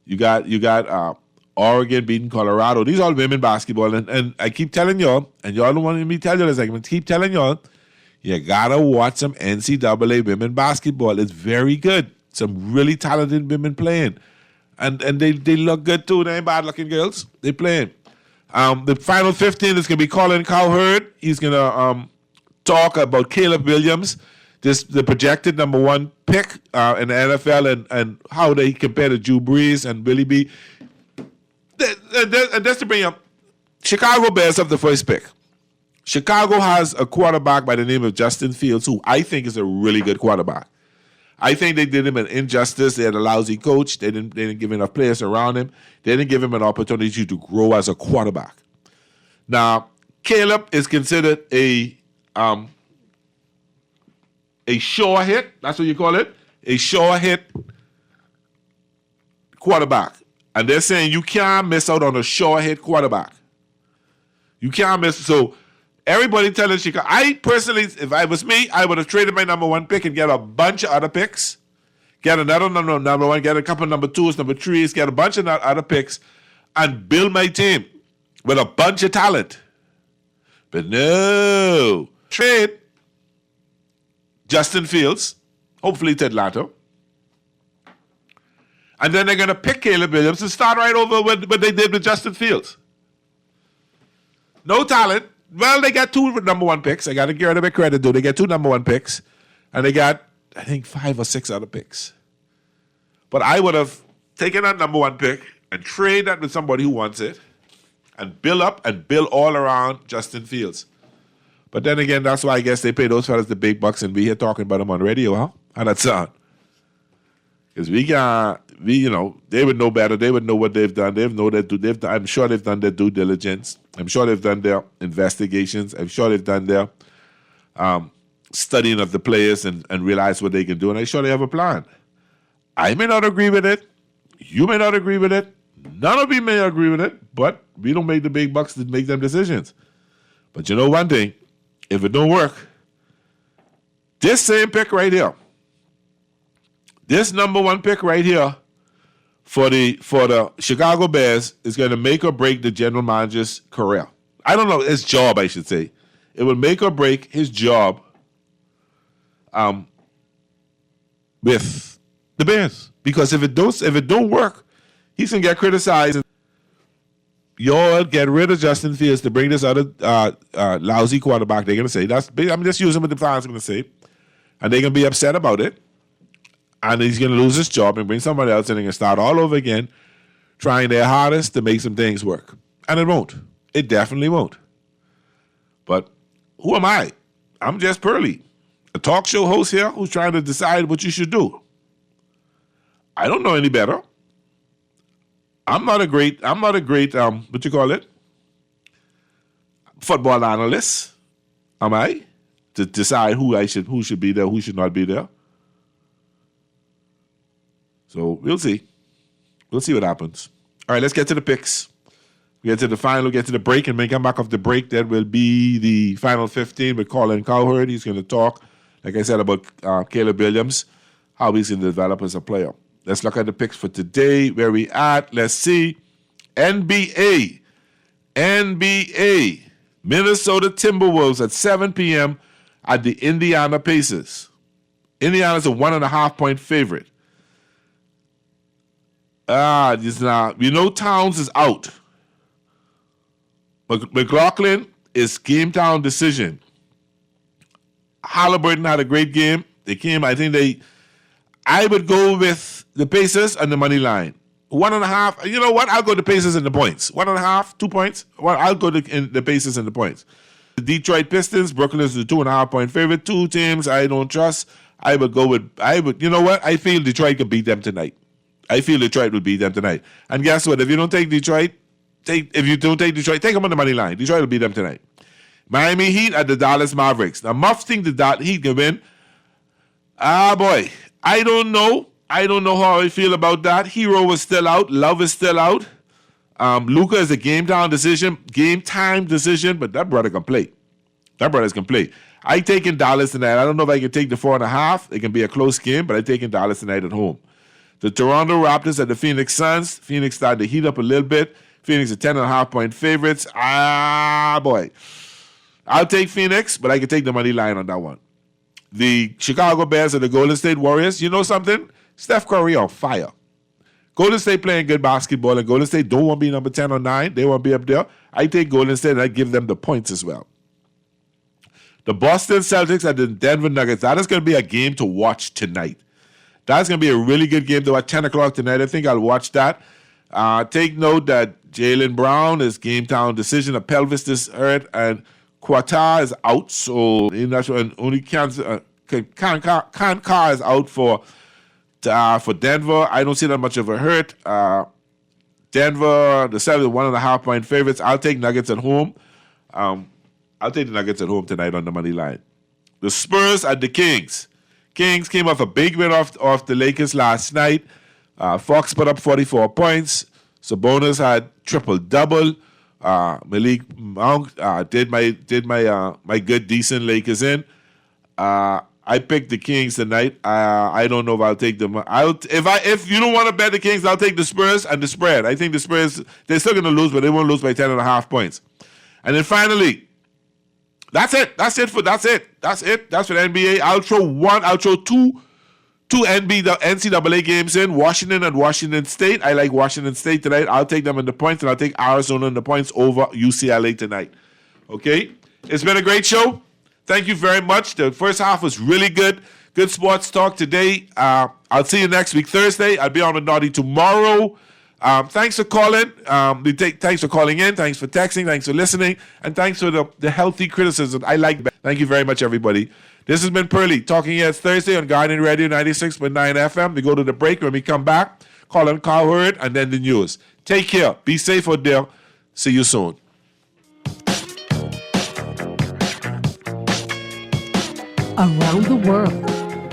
You got Oregon beating Colorado. These are all women basketball, and I keep telling y'all, and y'all don't want me to tell you this. I keep telling y'all, you gotta watch some NCAA women basketball. It's very good. Some really talented women playing. And they look good too. They ain't bad looking girls. They playing. The final 15 is gonna be Colin Cowherd. He's gonna talk about Caleb Williams, the projected number 1 pick in the NFL, and how they compare to Drew Brees and Willie B. And that's to bring up Chicago Bears have the first pick. Chicago has a quarterback by the name of Justin Fields, who I think is a really good quarterback. I think they did him an injustice. They had a lousy coach. They didn't give enough players around him. They didn't give him an opportunity to grow as a quarterback. Now, Caleb is considered a sure hit. That's what you call it. A sure hit quarterback. And they're saying you can't miss out on a sure hit quarterback. You can't miss. So everybody telling Chicago. I personally, if I was me, I would have traded my number 1 pick and get a bunch of other picks. Get another number 1, get a couple number 2s, number 3s, get a bunch of other picks, and build my team with a bunch of talent. But no. Trade Justin Fields, hopefully to Atlanta. And then they're going to pick Caleb Williams and start right over what they did with Justin Fields. No talent. Well, they got 2 number 1 picks. I got to give them a credit, though. They got 2 number 1 picks. And they got, I think, 5 or 6 other picks. But I would have taking that number 1 pick and trade that with somebody who wants it and build up and build all around Justin Fields. But then again, that's why I guess they pay those fellas the big bucks and we here talking about them on radio, huh? How that sound? Because they would know better. They would know what they've done. I'm sure they've done their due diligence. I'm sure they've done their investigations. I'm sure they've done their studying of the players and realize what they can do. And I'm sure they have a plan. I may not agree with it. You may not agree with it. None of you may agree with it. But we don't make the big bucks to make them decisions. But you know one thing. If it don't work, this same pick right here, this number 1 pick right here for the Chicago Bears is going to make or break the general manager's career. I don't know, his job, I should say. It will make or break his job with the Bears. Because if it don't work, he's going to get criticized. Y'all get rid of Justin Fields to bring this other lousy quarterback. They're going to say, just use him with the fans are going to say. And they're going to be upset about it. And he's going to lose his job and bring somebody else in and start all over again, trying their hardest to make some things work. And it won't. It definitely won't. But who am I? I'm Jess Pearly, a talk show host here who's trying to decide what you should do. I don't know any better. I'm not a great, what you call it? Football analyst. Am I? To decide who should be there, who should not be there. So we'll see. We'll see what happens. All right, let's get to the picks. We get to the final, get to the break, and when we come back off the break, that will be the final 15 with Colin Cowherd. He's going to talk, like I said, about Caleb Williams, how he's going to develop as a player. Let's look at the picks for today. Where we at? Let's see. NBA. Minnesota Timberwolves at 7 p.m. at the Indiana Pacers. Indiana's a 1.5-point favorite. Towns is out. McLaughlin is game time decision. Halliburton had a great game. I would go with the Pacers and the money line. 1.5. You know what? I'll go the Pacers and the points. 1.5, 2 points. Well, I'll go the Pacers and the points. The Detroit Pistons, Brooklyn is the 2.5-point favorite. 2 teams I don't trust. You know what? I feel Detroit could beat them tonight. I feel Detroit will beat them tonight. And guess what? If you don't take Detroit, take them on the money line. Detroit will beat them tonight. Miami Heat at the Dallas Mavericks. Now, Muff think the Heat can win. Boy. I don't know. I don't know how I feel about that. Hero is still out. Love is still out. Luka is a game time decision, but that brother can play. I taking Dallas tonight. I don't know if I can take the 4.5. It can be a close game, but I taking Dallas tonight at home. The Toronto Raptors at the Phoenix Suns. Phoenix started to heat up a little bit. Phoenix are 10.5-point favorites. Boy. I'll take Phoenix, but I can take the money line on that one. The Chicago Bears and the Golden State Warriors. You know something? Steph Curry on fire. Golden State playing good basketball, and Golden State don't want to be number 10 or 9. They want to be up there. I take Golden State, and I give them the points as well. The Boston Celtics and the Denver Nuggets. That is going to be a game to watch tonight. That's going to be a really good game to watch 10 o'clock tonight. I think I'll watch that. Take note that Jaylen Brown is game time decision. A pelvis is hurt, and Qatar is out. So only Khan Carr is out for Denver. I don't see that much of a hurt. Denver, the Celtics, 1.5-point favorites. I'll take Nuggets at home. I'll take the Nuggets at home tonight on the money line. The Spurs at the Kings. Kings came off a big win off the Lakers last night. Fox put up 44 points. Sabonis had triple-double. Malik Monk did my good, decent Lakers in. I picked the Kings tonight. I don't know if I'll take them. If you don't want to bet the Kings, I'll take the Spurs and the spread. I think the Spurs, they're still going to lose, but they won't lose by 10.5 points. And then finally, that's it. That's for the NBA. I'll throw two NCAA games in, Washington and Washington State. I like Washington State tonight. I'll take them in the points, and I'll take Arizona in the points over UCLA tonight. Okay? It's been a great show. Thank you very much. The first half was really good. Good sports talk today. I'll see you next week, Thursday. I'll be on with Naughty tomorrow. Thanks for calling. Thanks for calling in. Thanks for texting. Thanks for listening. And thanks for the healthy criticism. I like that. Thank you very much, everybody. This has been Pearly, Talking Heads Thursday on Guardian Radio 96.9 FM. We go to the break. When we come back, Colin Cowherd, and then the news. Take care. Be safe out there. See you soon. Around the world,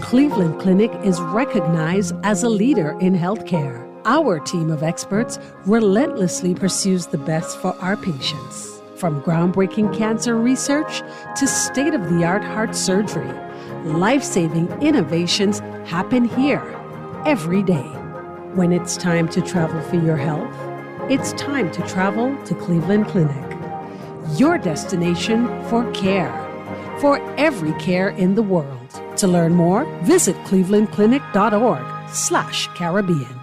Cleveland Clinic is recognized as a leader in healthcare. Our team of experts relentlessly pursues the best for our patients. From groundbreaking cancer research to state-of-the-art heart surgery, life-saving innovations happen here every day. When it's time to travel for your health, it's time to travel to Cleveland Clinic. Your destination for care. For every care in the world. To learn more, visit clevelandclinic.org/Caribbean.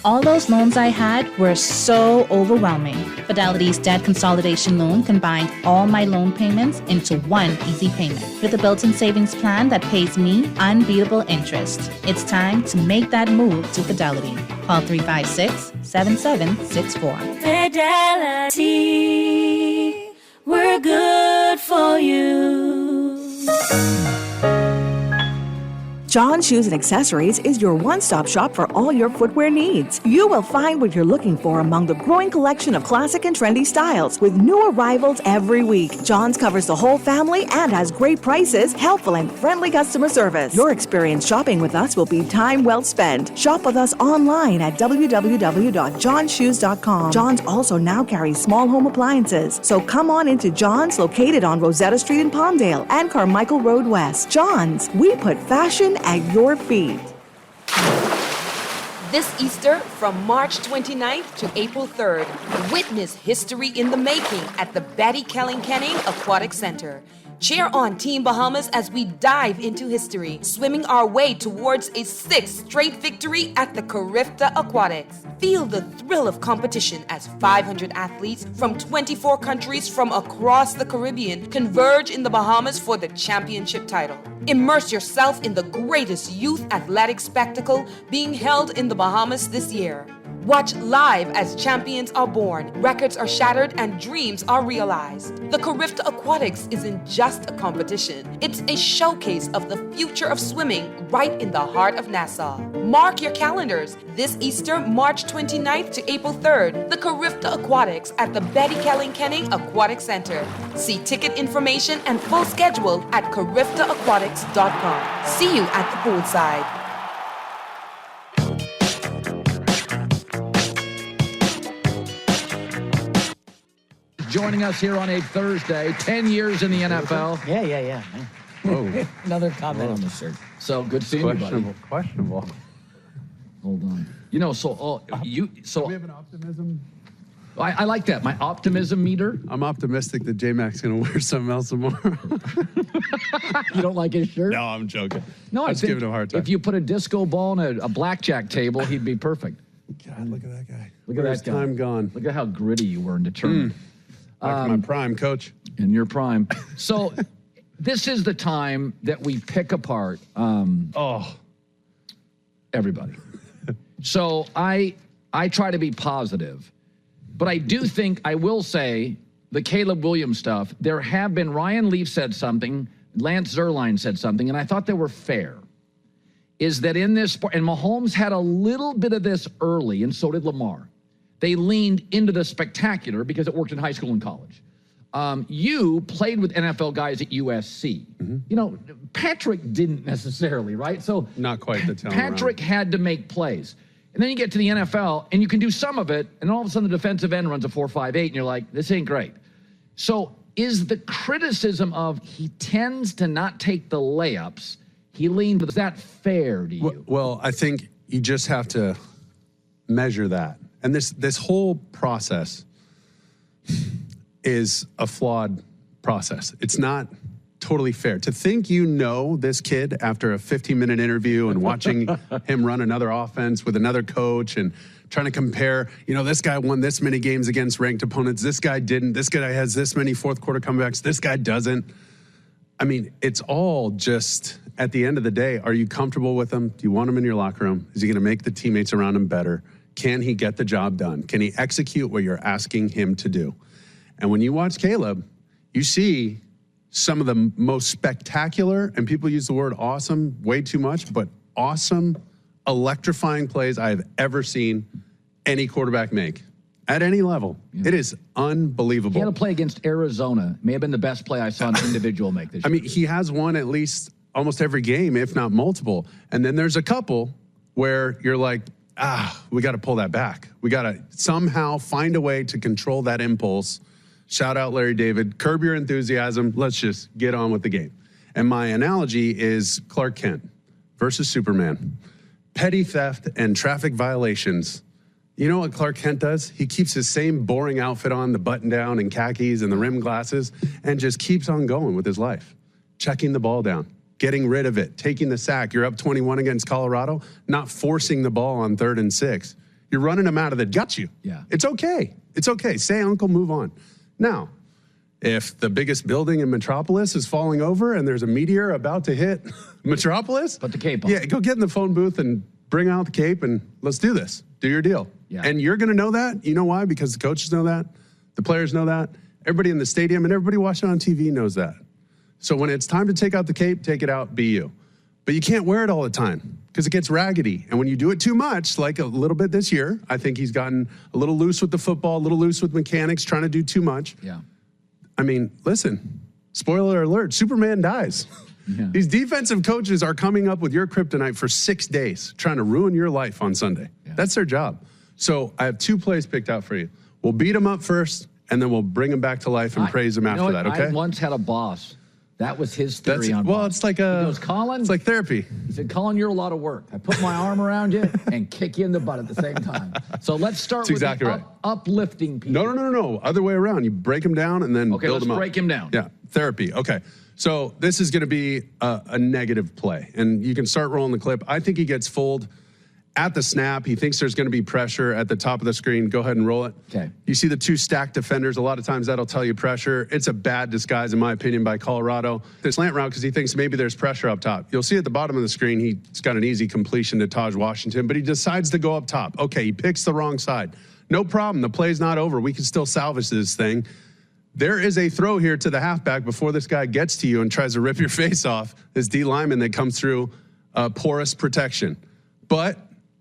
All those loans I had were so overwhelming. Fidelity's debt consolidation loan combined all my loan payments into one easy payment with a built-in savings plan that pays me unbeatable interest. It's time to make that move to Fidelity. Call 356-7764. Fidelity, we're good for you. John Shoes and Accessories is your one-stop shop for all your footwear needs. You will find what you're looking for among the growing collection of classic and trendy styles with new arrivals every week. John's covers the whole family and has great prices, helpful and friendly customer service. Your experience shopping with us will be time well spent. Shop with us online at www.johnshoes.com. John's also now carries small home appliances. So come on into John's, located on Rosetta Street in Palmdale and Carmichael Road West. John's, we put fashion at your feet. This Easter, from March 29th to April 3rd, witness history in the making at the Betty Kelling-Kenning Aquatic Center. Cheer on Team Bahamas as we dive into history, swimming our way towards a 6th straight victory at the Carifta Aquatics. Feel the thrill of competition as 500 athletes from 24 countries from across the Caribbean converge in the Bahamas for the championship title. Immerse yourself in the greatest youth athletic spectacle being held in the Bahamas this year. Watch live as champions are born, records are shattered, and dreams are realized. The Carifta Aquatics isn't just a competition. It's a showcase of the future of swimming right in the heart of Nassau. Mark your calendars. This Easter, March 29th to April 3rd, the Carifta Aquatics at the Betty Kelling-Kenning Aquatic Center. See ticket information and full schedule at cariftaaquatics.com. See you at the poolside. Joining us here on a Thursday, 10 years in the NFL. Yeah. Whoa. Another comment on the shirt. So good seeing you, buddy. Questionable. Hold on. You know, so we have an optimism. I like that. My optimism meter. I'm optimistic that J-Mac's going to wear something else tomorrow. You don't like his shirt? No, I'm joking. No, I was giving him a hard time. If you put a disco ball on a blackjack table, he'd be perfect. God, look at that guy. Look at that guy. Time gone. Look at how gritty you were and determined. Back in my prime, coach. In your prime. So this is the time that we pick apart everybody. So I try to be positive, but I do think, I will say, the Caleb Williams stuff, there have been, Ryan Leaf said something, Lance Zierlein said something, and I thought they were fair, is that in this sport, and Mahomes had a little bit of this early, and so did Lamar. They leaned into the spectacular because it worked in high school and college. You played with NFL guys at USC. Mm-hmm. You know, Patrick didn't necessarily, right? So not quite the talent. Patrick had to make plays. And then you get to the NFL, and you can do some of it, and all of a sudden the defensive end runs a 4.58, and you're like, this ain't great. So is the criticism of he tends to not take the layups, he leaned, is that fair to you? Well, I think you just have to measure that. And this whole process is a flawed process. It's not totally fair. To think you know this kid after a 15-minute interview and watching him run another offense with another coach and trying to compare, this guy won this many games against ranked opponents. This guy didn't. This guy has this many fourth quarter comebacks. This guy doesn't. I mean, it's all just, at the end of the day, are you comfortable with him? Do you want him in your locker room? Is he going to make the teammates around him better? Can he get the job done? Can he execute what you're asking him to do? And when you watch Caleb, you see some of the most spectacular, and people use the word awesome way too much, but awesome, electrifying plays I have ever seen any quarterback make at any level. Yeah. It is unbelievable. He had a play against Arizona. May have been the best play I saw an individual make this year. I mean, he has won at least almost every game, if not multiple. And then there's a couple where you're like, we got to pull that back. We got to somehow find a way to control that impulse. Shout out Larry David. Curb your enthusiasm. Let's just get on with the game. And my analogy is Clark Kent versus Superman. Petty theft and traffic violations. You know what Clark Kent does? He keeps his same boring outfit on, the button down and khakis and the rim glasses, and just keeps on going with his life. Checking the ball down, getting rid of it, taking the sack. You're up 21 against Colorado, not forcing the ball on 3rd and 6. You're running them out of the gut you. Yeah. It's okay. It's okay. Say uncle, move on. Now, if the biggest building in Metropolis is falling over and there's a meteor about to hit Metropolis, put the cape on. Yeah, go get in the phone booth and bring out the cape and let's do this. Do your deal. Yeah. And you're going to know that. You know why? Because the coaches know that. The players know that. Everybody in the stadium and everybody watching on TV knows that. So when it's time to take out the cape, take it out, be you. But you can't wear it all the time because it gets raggedy. And when you do it too much, like a little bit this year, I think he's gotten a little loose with the football, a little loose with mechanics, trying to do too much. Yeah. I mean, listen, spoiler alert, Superman dies. Yeah. These defensive coaches are coming up with your kryptonite for 6 days, trying to ruin your life on Sunday. Yeah. That's their job. So I have 2 plays picked out for you. We'll beat them up first, and then we'll bring them back to life and praise them after that, okay? I once had a boss. That was his theory on well, boss. it's like He goes, Colin, it's like therapy. He said, Colin, you're a lot of work. I put my arm around you and kick you in the butt at the same time. So let's start with exactly right. uplifting people. No. Other way around. You break them down and then build them up. Okay, let's break him down. Yeah, therapy. Okay. So this is going to be a negative play. And you can start rolling the clip. I think he gets fooled at the snap. He thinks there's going to be pressure at the top of the screen. Go ahead and roll it. Okay. You see the 2 stacked defenders. A lot of times that'll tell you pressure. It's a bad disguise, in my opinion, by Colorado. The slant route, because he thinks maybe there's pressure up top. You'll see at the bottom of the screen, he's got an easy completion to Taj Washington, but he decides to go up top. Okay, he picks the wrong side. No problem. The play's not over. We can still salvage this thing. There is a throw here to the halfback before this guy gets to you and tries to rip your face off. This D lineman that comes through porous protection. But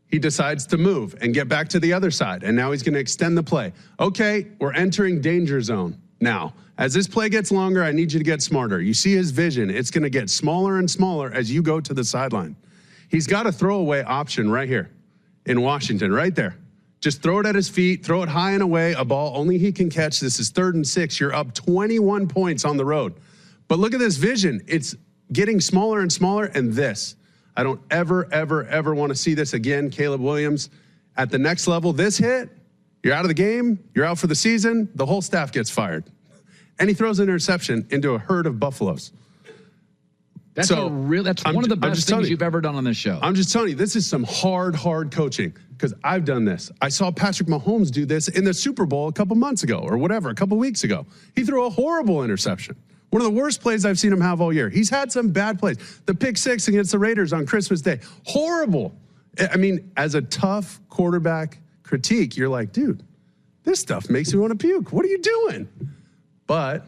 he decides to move and get back to the other side, and now he's going to extend the play. Okay, we're entering danger zone now. As this play gets longer, I need you to get smarter. You see his vision. It's going to get smaller and smaller as you go to the sideline. He's got a throwaway option right here in Washington, right there. Just throw it at his feet, throw it high and away, a ball only he can catch. This is 3rd and 6. You're up 21 points on the road. But look at this vision. It's getting smaller and smaller, and this. I don't ever want to see this again. Caleb Williams at the next level. This hit, you're out of the game. You're out for the season. The whole staff gets fired. And he throws an interception into a herd of buffaloes. That's one of the best things you've ever done on this show. I'm just telling you, this is some hard coaching because I've done this. I saw Patrick Mahomes do this in the Super Bowl a couple months ago or whatever, a couple weeks ago. He threw a horrible interception. One of the worst plays I've seen him have all year. He's had some bad plays. The pick 6 against the Raiders on Christmas Day. Horrible. I mean, as a tough quarterback critique, you're like, dude, this stuff makes me want to puke. What are you doing? But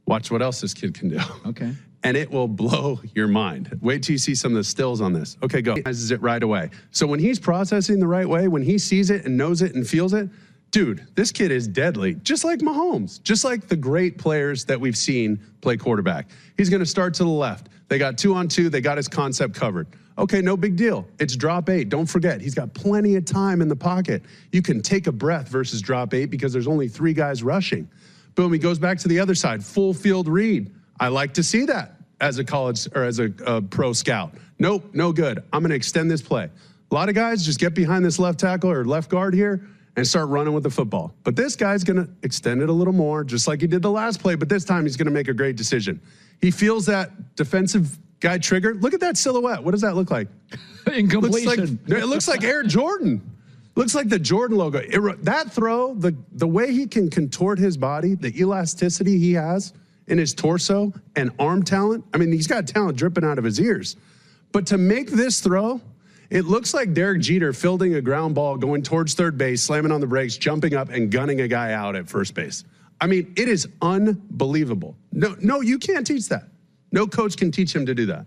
watch what else this kid can do. Okay. And it will blow your mind. Wait till you see some of the stills on this. Okay, go. He realizes it right away. So when he's processing the right way, when he sees it and knows it and feels it, dude, this kid is deadly, just like Mahomes, just like the great players that we've seen play quarterback. He's going to start to the left. They got 2-on-2. They got his concept covered. Okay, no big deal. It's drop 8. Don't forget, he's got plenty of time in the pocket. You can take a breath versus drop 8 because there's only 3 guys rushing. Boom, he goes back to the other side, full field read. I like to see that as a college or as a pro scout. Nope, no good. I'm going to extend this play. A lot of guys just get behind this left tackle or left guard here and start running with the football. But this guy's going to extend it a little more, just like he did the last play, but this time he's going to make a great decision. He feels that defensive guy trigger. Look at that silhouette. What does that look like? Incompletion. It looks like Air Jordan. Looks like the Jordan logo. That throw, the way he can contort his body, the elasticity he has in his torso and arm talent. I mean, he's got talent dripping out of his ears. But to make this throw, it looks like Derek Jeter fielding a ground ball, going towards third base, slamming on the brakes, jumping up, and gunning a guy out at first base. I mean, it is unbelievable. No, you can't teach that. No coach can teach him to do that.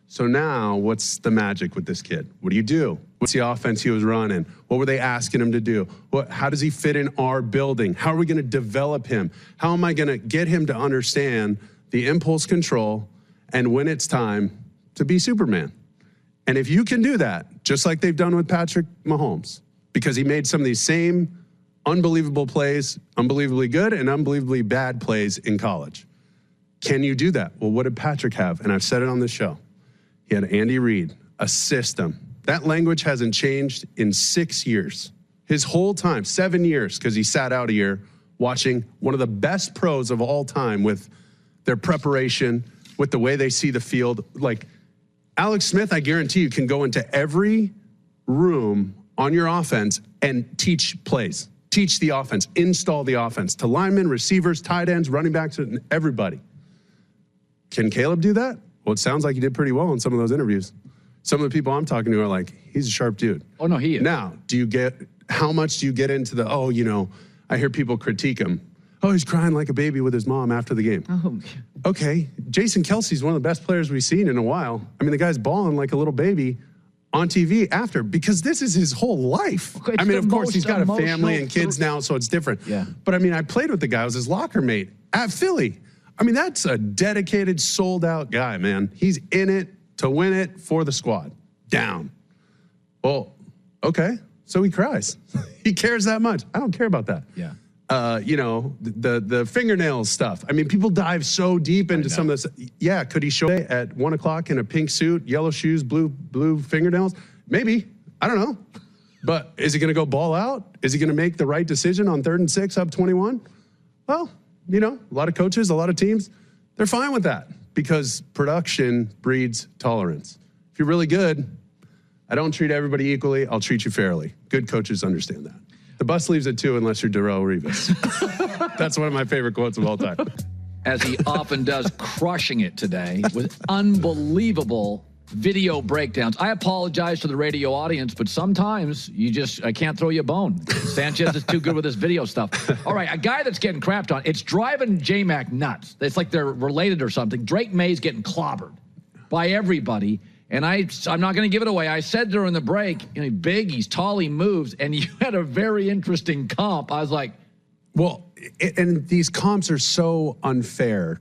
So now, what's the magic with this kid? What do you do? What's the offense he was running? What were they asking him to do? How does he fit in our building? How are we going to develop him? How am I going to get him to understand the impulse control and when it's time to be Superman? And if you can do that, just like they've done with Patrick Mahomes, because he made some of these same unbelievable plays, unbelievably good and unbelievably bad plays in college. Can you do that? Well, what did Patrick have? And I've said it on this show. He had Andy Reid, a system. That language hasn't changed in 6 years. His whole time, 7 years, because he sat out a year watching one of the best pros of all time with their preparation, with the way they see the field. Like Alex Smith, I guarantee you, can go into every room on your offense and teach plays, teach the offense, install the offense to linemen, receivers, tight ends, running backs, and everybody. Can Caleb do that? Well, it sounds like he did pretty well in some of those interviews. Some of the people I'm talking to are like, he's a sharp dude. Oh, no, he is. Now, how much do you get into the, I hear people critique him. Oh, he's crying like a baby with his mom after the game. Oh. Okay, Jason Kelsey's one of the best players we've seen in a while. I mean, the guy's balling like a little baby on TV after, because this is his whole life. It's I mean, of course, most he's got a family emotional and kids now, so it's different. Yeah. But I mean, I played with the guy. I was his locker mate at Philly. I mean, that's a dedicated, sold-out guy, man. He's in it to win it for the squad. Down. Well, okay, so he cries. He cares that much. I don't care about that. Yeah. The fingernails stuff. I mean, people dive so deep into some of this. Yeah, could he show up at 1 o'clock in a pink suit, yellow shoes, blue fingernails? Maybe. I don't know. But is he going to go ball out? Is he going to make the right decision on 3rd and 6 up 21? Well, a lot of coaches, a lot of teams, they're fine with that because production breeds tolerance. If you're really good, I don't treat everybody equally. I'll treat you fairly. Good coaches understand that. The bus leaves at 2 unless you're Darrelle Revis. That's one of my favorite quotes of all time. As he often does, crushing it today with unbelievable video breakdowns. I apologize to the radio audience, but sometimes I can't throw you a bone. Sanchez is too good with this video stuff. All right, a guy that's getting crapped on, it's driving J-Mac nuts. It's like they're related or something. Drake May's getting clobbered by everybody. And I'm not going to give it away. I said during the break, he's big, he's tall, he moves, and you had a very interesting comp. I was like, well, and these comps are so unfair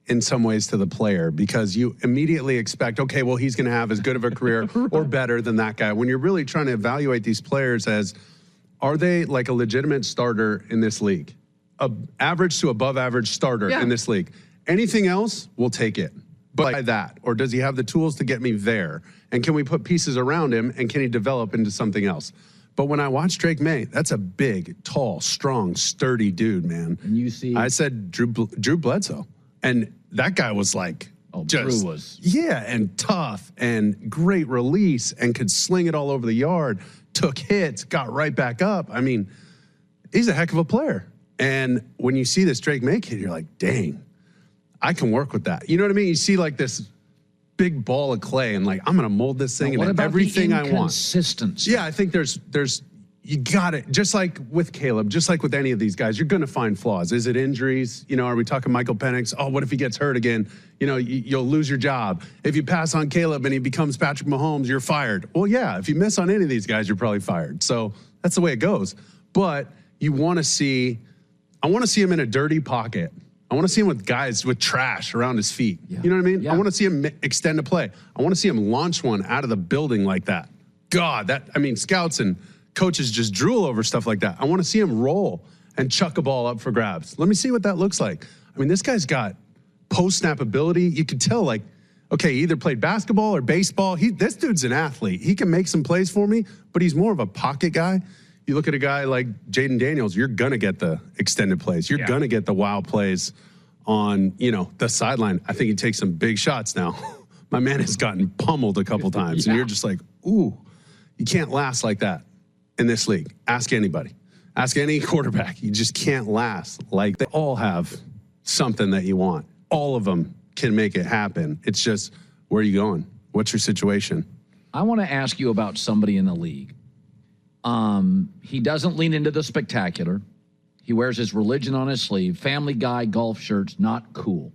in some ways to the player because you immediately expect, okay, well, he's going to have as good of a career or better than that guy. When you're really trying to evaluate these players as, are they like a legitimate starter in this league? Average to above average starter in this league. Anything else, we'll take it. But by that, or does he have the tools to get me there? And can we put pieces around him and can he develop into something else? But when I watch Drake May, that's a big, tall, strong, sturdy dude, man. And you see, I said Drew Bledsoe. And that guy was like, Drew was. Yeah, and tough and great release and could sling it all over the yard, took hits, got right back up. I mean, he's a heck of a player. And when you see this Drake May kid, you're like, dang, I can work with that. You know what I mean? You see like this big ball of clay and like, I'm going to mold this thing into everything I want. Consistency. Yeah, I think there's you got it. Just like with Caleb, just like with any of these guys, you're going to find flaws. Is it injuries? Are we talking Michael Penix? Oh, what if he gets hurt again? You'll lose your job. If you pass on Caleb and he becomes Patrick Mahomes, you're fired. Well, yeah, if you miss on any of these guys, you're probably fired. So that's the way it goes. But I want to see him in a dirty pocket. I want to see him with guys with trash around his feet. Yeah. You know what I mean? Yeah. I want to see him extend a play. I want to see him launch one out of the building like that. God, scouts and coaches just drool over stuff like that. I want to see him roll and chuck a ball up for grabs. Let me see what that looks like. I mean, this guy's got post-snap ability. You could tell, like, okay, he either played basketball or baseball. This dude's an athlete. He can make some plays for me, but he's more of a pocket guy. You look at a guy like Jaden Daniels, you're going to get the extended plays. You're going to get the wild plays on, the sideline. I think he takes some big shots now. My man has gotten pummeled a couple times, and you're just like, ooh, you can't last like that. in this league. Ask anybody. Ask any quarterback. You just can't last. Like, they all have something that you want. All of them can make it happen. It's just, where are you going? What's your situation? I want to ask you about somebody in the league. He doesn't lean into the spectacular. He wears his religion on his sleeve. Family Guy golf shirts, not cool.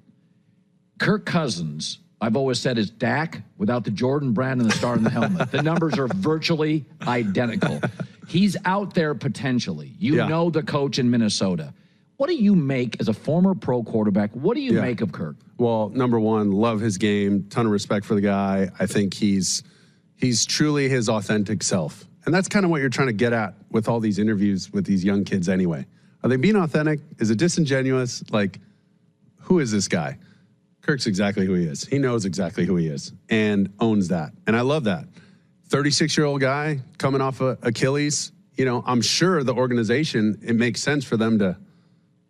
Kirk Cousins, I've always said, is Dak without the Jordan brand and the star in the helmet. The numbers are virtually identical. He's out there potentially. You know the coach in Minnesota. What do you make as a former pro quarterback? What do you make of Kirk? Well, number one, love his game. Ton of respect for the guy. I think he's truly his authentic self. And that's kind of what you're trying to get at with all these interviews with these young kids anyway. Are they being authentic? Is it disingenuous? Like, who is this guy? Kirk's exactly who he is. He knows exactly who he is and owns that. And I love that. 36-year-old guy coming off of Achilles. You know, I'm sure the organization, it makes sense for them to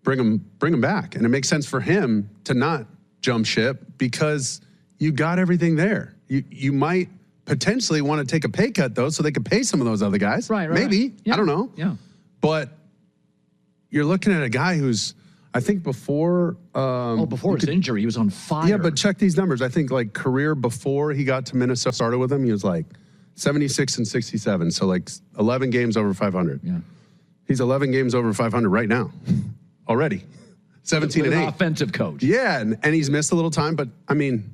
bring him back. And it makes sense for him to not jump ship because you got everything there. You might potentially want to take a pay cut, though, so they could pay some of those other guys. Right. Maybe. Yeah. I don't know. Yeah. But you're looking at a guy who's, I think before... before his injury, he was on fire. Yeah, but check these numbers. I think, like, career before he got to Minnesota, started with him, he was, like, 76 and 67. So, like, 11 games over 500. Yeah. He's 11 games over 500 right now. Already. 17 With and an 8. offensive coach. Yeah, and he's missed a little time, but, I mean,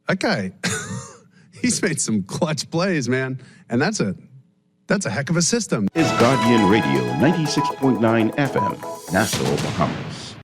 that guy, he's made some clutch plays, man. And that's a heck of a system. Is Guardian Radio 96.9 FM, Nassau, Bahamas.